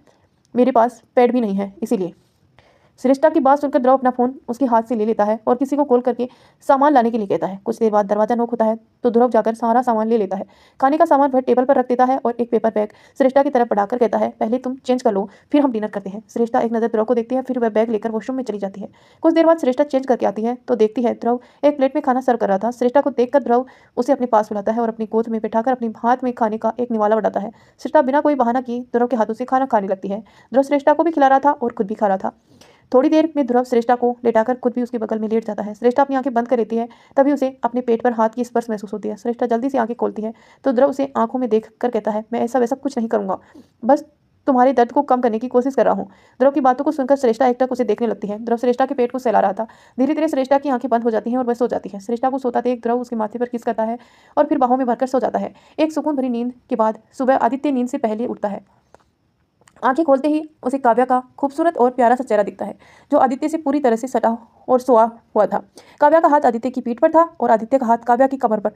मेरे पास पैड भी नहीं है इसीलिए। श्रेष्ठा की बात सुनकर ध्रुव अपना फोन उसके हाथ से ले लेता है और किसी को कॉल करके सामान लाने के लिए कहता है। कुछ देर बाद दरवाजा नॉक होता है तो ध्रुव जाकर सारा सामान ले लेता है। खाने का सामान वह टेबल पर रख देता है और एक पेपर बैग श्रेष्ठा की तरफ बढ़ाकर कहता है, पहले तुम चेंज कर लो, फिर हम डिनर करते हैं। श्रेष्ठा एक नज़र ध्रुव को देखती है, फिर वह बैग लेकर वॉशरूम में चली जाती है। कुछ देर बाद श्रेष्ठा चेंज करके आती है तो देखती है ध्रुव एक प्लेट में खाना सर्व कर रहा था। श्रेष्ठा को देखकर ध्रुव उसे अपने पास बुलाता है और अपनी गोद में बैठाकर अपने हाथ में खाने का एक निवाला बढ़ाता है। श्रेष्ठा बिना कोई बहाना किए ध्रुव के हाथों से खाना खाने लगती है। ध्रुव श्रेष्ठा को भी खिला रहा था और खुद भी खा रहा था। थोड़ी देर में ध्रुव श्रेष्ठा को लेटाकर खुद भी उसके बगल में लेट जाता है। श्रेष्ठा अपनी आंखें बंद कर लेती है, तभी उसे अपने पेट पर हाथ की स्पर्श महसूस होती है। श्रेष्ठा जल्दी से आंखें खोलती है तो ध्रुव उसे आंखों में देख कर कहता है, मैं ऐसा वैसा कुछ नहीं करूंगा, बस तुम्हारे दर्द को कम करने की कोशिश कर रहा हूँ। ध्रुव की बातों को सुनकर श्रेष्ठा एकटक उसे देखने लगती है। ध्रुव श्रेष्ठा के पेट को सहला रहा था। धीरे धीरे श्रेष्ठा की आंखें बंद हो जाती हैं और वह सो जाती है। श्रेष्ठा को सोता देख ध्रुव उसके माथे पर किस करता है और फिर बाहों में भरकर सो जाता है। एक सुकून भरी नींद के बाद सुबह आदित्य नींद से पहले उठता है। आंखें खोलते ही उसे काव्या का खूबसूरत और प्यारा सा चेहरा दिखता है, जो आदित्य से पूरी तरह से सटा और सोया हुआ था। काव्या का हाथ आदित्य की पीठ पर था और आदित्य का हाथ काव्या की कमर पर।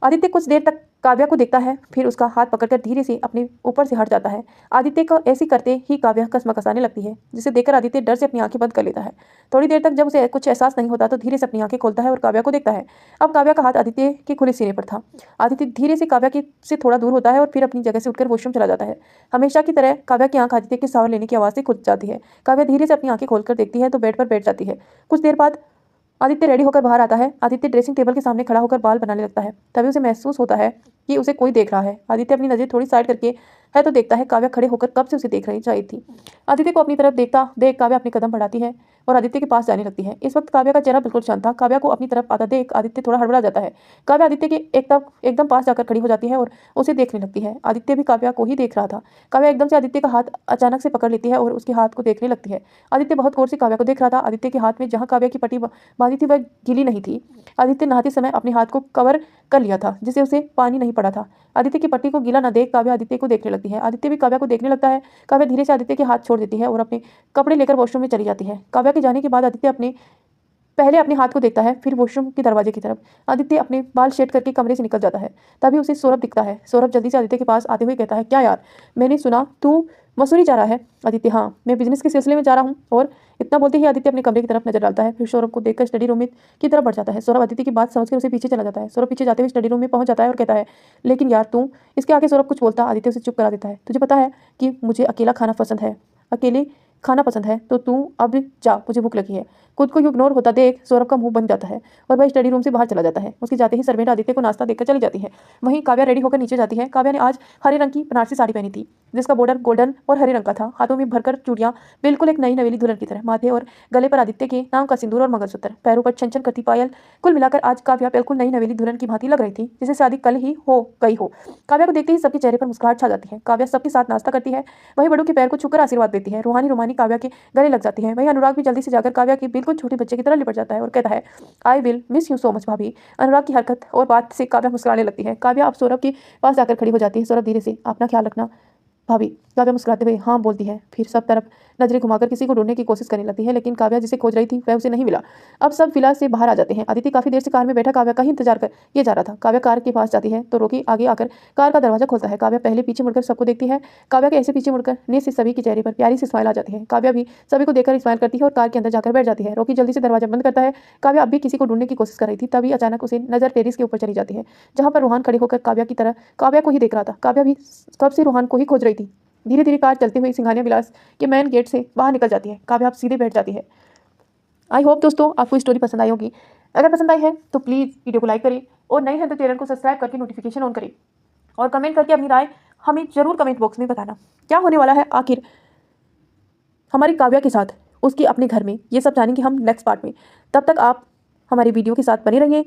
आदित्य कुछ देर तक काव्या को देखता है, फिर उसका हाथ पकड़कर धीरे से अपने ऊपर से हट जाता है। आदित्य को ऐसी करते ही काव्या कसमकसाने लगती है, जिसे देखकर आदित्य डर से अपनी आंखें बंद कर लेता है। थोड़ी देर तक जब उसे कुछ एहसास नहीं होता तो धीरे से अपनी आंखें खोलता है और काव्या को देखता है। अब काव्या का हाथ आदित्य के खुले सीने पर था। आदित्य धीरे से काव्या के से थोड़ा दूर होता है और फिर अपनी जगह से उठकर वॉशरूम चला जाता है। हमेशा की तरह काव्या की आंख आदित्य के सांवर लेने की आवाज़ से खुल जाती है। काव्या धीरे से अपनी आंखें खोलकर देखती है तो बेड पर बैठ जाती है। कुछ देर बाद आदित्य रेडी होकर बाहर आता है। आदित्य ड्रेसिंग टेबल के सामने खड़ा होकर बाल बनाने लगता है। तभी उसे महसूस होता है कि उसे कोई देख रहा है। आदित्य अपनी नजर थोड़ी साइड करके है तो देखता है काव्या खड़े होकर कब से उसे देख रही थी। आदित्य को अपनी तरफ देख काव्या अपने कदम बढ़ाती है और आदित्य के पास जाने लगती है। इस वक्त काव्या का चेहरा बिल्कुल शांत था। काव्या को अपनी तरफ आता देख आदित्य थोड़ा हड़बड़ा जाता है। काव्या आदित्य के एकदम पास जाकर खड़ी हो जाती है और उसे देखने लगती है। आदित्य भी काव्या को ही देख रहा था। काव्या एकदम से आदित्य का हाथ अचानक से पकड़ लेती है और उसके हाथ को देखने लगती है। आदित्य बहुत गौर से काव्या को देख रहा था। आदित्य के हाथ में जहाँ काव्या की पट्टी बांधी थी वह गीली नहीं थी। आदित्य नहाते समय अपने हाथ को कवर कर लिया था, जिससे उसे पानी नहीं पड़ा था। आदित्य की पट्टी को गीला न देख काव्या आदित्य को देखने लगती है। आदित्य भी काव्या को देखने लगता है। काव्या धीरे से आदित्य के हाथ छोड़ देती है और अपने कपड़े लेकर वॉशरूम में चली जाती है। काव्या के जाने के बाद आदित्य अपने पहले अपने हाथ को देखता है, फिर वॉशरूम के दरवाजे की तरफ। आदित्य अपने बाल शेड करके कमरे से निकल जाता है। तभी उसे सौरभ दिखता है। सौरभ जल्दी से आदित्य के पास आते हुए कहता है, क्या यार, मैंने सुना तू मसूरी जा रहा है। आदित्य, हाँ, मैं बिजनेस के सिलसिले में जा रहा हूँ। और इतना बोलते ही आदित्य अपने कमरे की तरफ नजर डालता है, फिर सौरभ को देखकर स्टडी रूम में की तरफ बढ़ जाता है। सौरभ आदित्य की बात समझकर उसे पीछे चला जाता है। सौरभ पीछे जाते हुए स्टडी रूम में पहुंच जाता है और कहता है, लेकिन यार तू। इसके आगे सौरभ कुछ बोलता, आदित्य उसे चुप करा देता है। तुझे पता है कि मुझे अकेला खाना पसंद है, अकेले खाना पसंद है, तो तू अब जा, मुझे भूख लगी है। खुद को इग्नोर होता देख सौरभ का मुंह बन जाता है और वह स्टडी रूम से बाहर चला जाता है। उसके जाते ही सर्वेंट आदित्य को नाश्ता देकर चली जाती है। वहीं काव्या रेडी होकर नीचे जाती है। काव्या ने आज हरे रंग की बनारसी साड़ी पहनी थी, जिसका बॉर्डर गोल्डन और हरे रंग का था। हाथों में भरकर चूड़ियां, बिल्कुल एक नई नवेली दुल्हन की तरह। माथे और गले पर आदित्य के नाम का सिंदूर और मंगलसूत्र, पैरों पर छन छन करती पायल। कुल मिलाकर आज काव्या बिल्कुल नई नवेली दुल्हन की भांति लग रही थी, जिसे शादी कल ही हो गई हो। काव्या को देखते ही सबके चेहरे पर मुस्कुराहट छा जाती है। काव्या सबके साथ नाश्ता करती है, वही बड़ों के पैर को छूकर आशीर्वाद देती है। रूहानी रूमानी काव्या के गले लग जाती है। वही अनुराग भी जल्दी से जाकर काव्या की बिल्कुल छोटे बच्चे की तरह लिपट जाता है और कहता है, I will miss you so much भाभी। अनुराग की हरकत और बात से काव्या मुस्कुराने लगती है। काव्या अब सौरभ के पास जाकर खड़ी हो जाती है। सौरभ धीरे से, अपना ख्याल रखना भाभी। काव्या मुस्कुराते हुए हाँ बोलती है, फिर सब तरफ नजरें घुमाकर किसी को ढूंढने की कोशिश करने लगती है, लेकिन काव्या जिसे खोज रही थी वह उसे नहीं मिला। अब सब विला से बाहर आ जाते हैं। आदित्य काफी देर से कार में बैठा काव्या का ही इंतजार कर ये जा रहा था। काव्या कार के पास जाती है तो रोकी आगे आकर कार का दरवाजा खोलता है। काव्या पहले पीछे मुड़कर सबको देखती है। काव्या के ऐसे पीछे मुड़कर ने से सभी के चेहरे पर प्यारी सी स्माइल आ जाती है। काव्या भी सभी को देखकर स्माइल करती है और कार के अंदर जाकर बैठ जाती है। रोकी जल्दी से दरवाजा बंद करता है। काव्या अब भी किसी को ढूंढने की कोशिश कर रही थी, तभी अचानक उसे नजर टेरिस के ऊपर चली जाती है, जहां पर रूहान खड़े होकर काव्या की तरह काव्या को ही देख रहा था। काव्या भी कब से रूहान को ही खोज रही थी। धीरे धीरे कार चलते हुए सिंघानिया विलास के मेन गेट से बाहर निकल जाती है। काव्या अब सीधे बैठ जाती है। आई होप दोस्तों आपको स्टोरी पसंद आई होगी। अगर पसंद आई है तो प्लीज़ वीडियो को लाइक करें और नए हैं तो चैनल को सब्सक्राइब करके नोटिफिकेशन ऑन करें और कमेंट करके अपनी राय हमें जरूर कमेंट बॉक्स में बताना। क्या होने वाला है आखिर हमारी काव्या के साथ उसके अपने घर में, ये सब जानेंगे हम नेक्स्ट पार्ट में। तब तक आप हमारी वीडियो के साथ बने रहिए।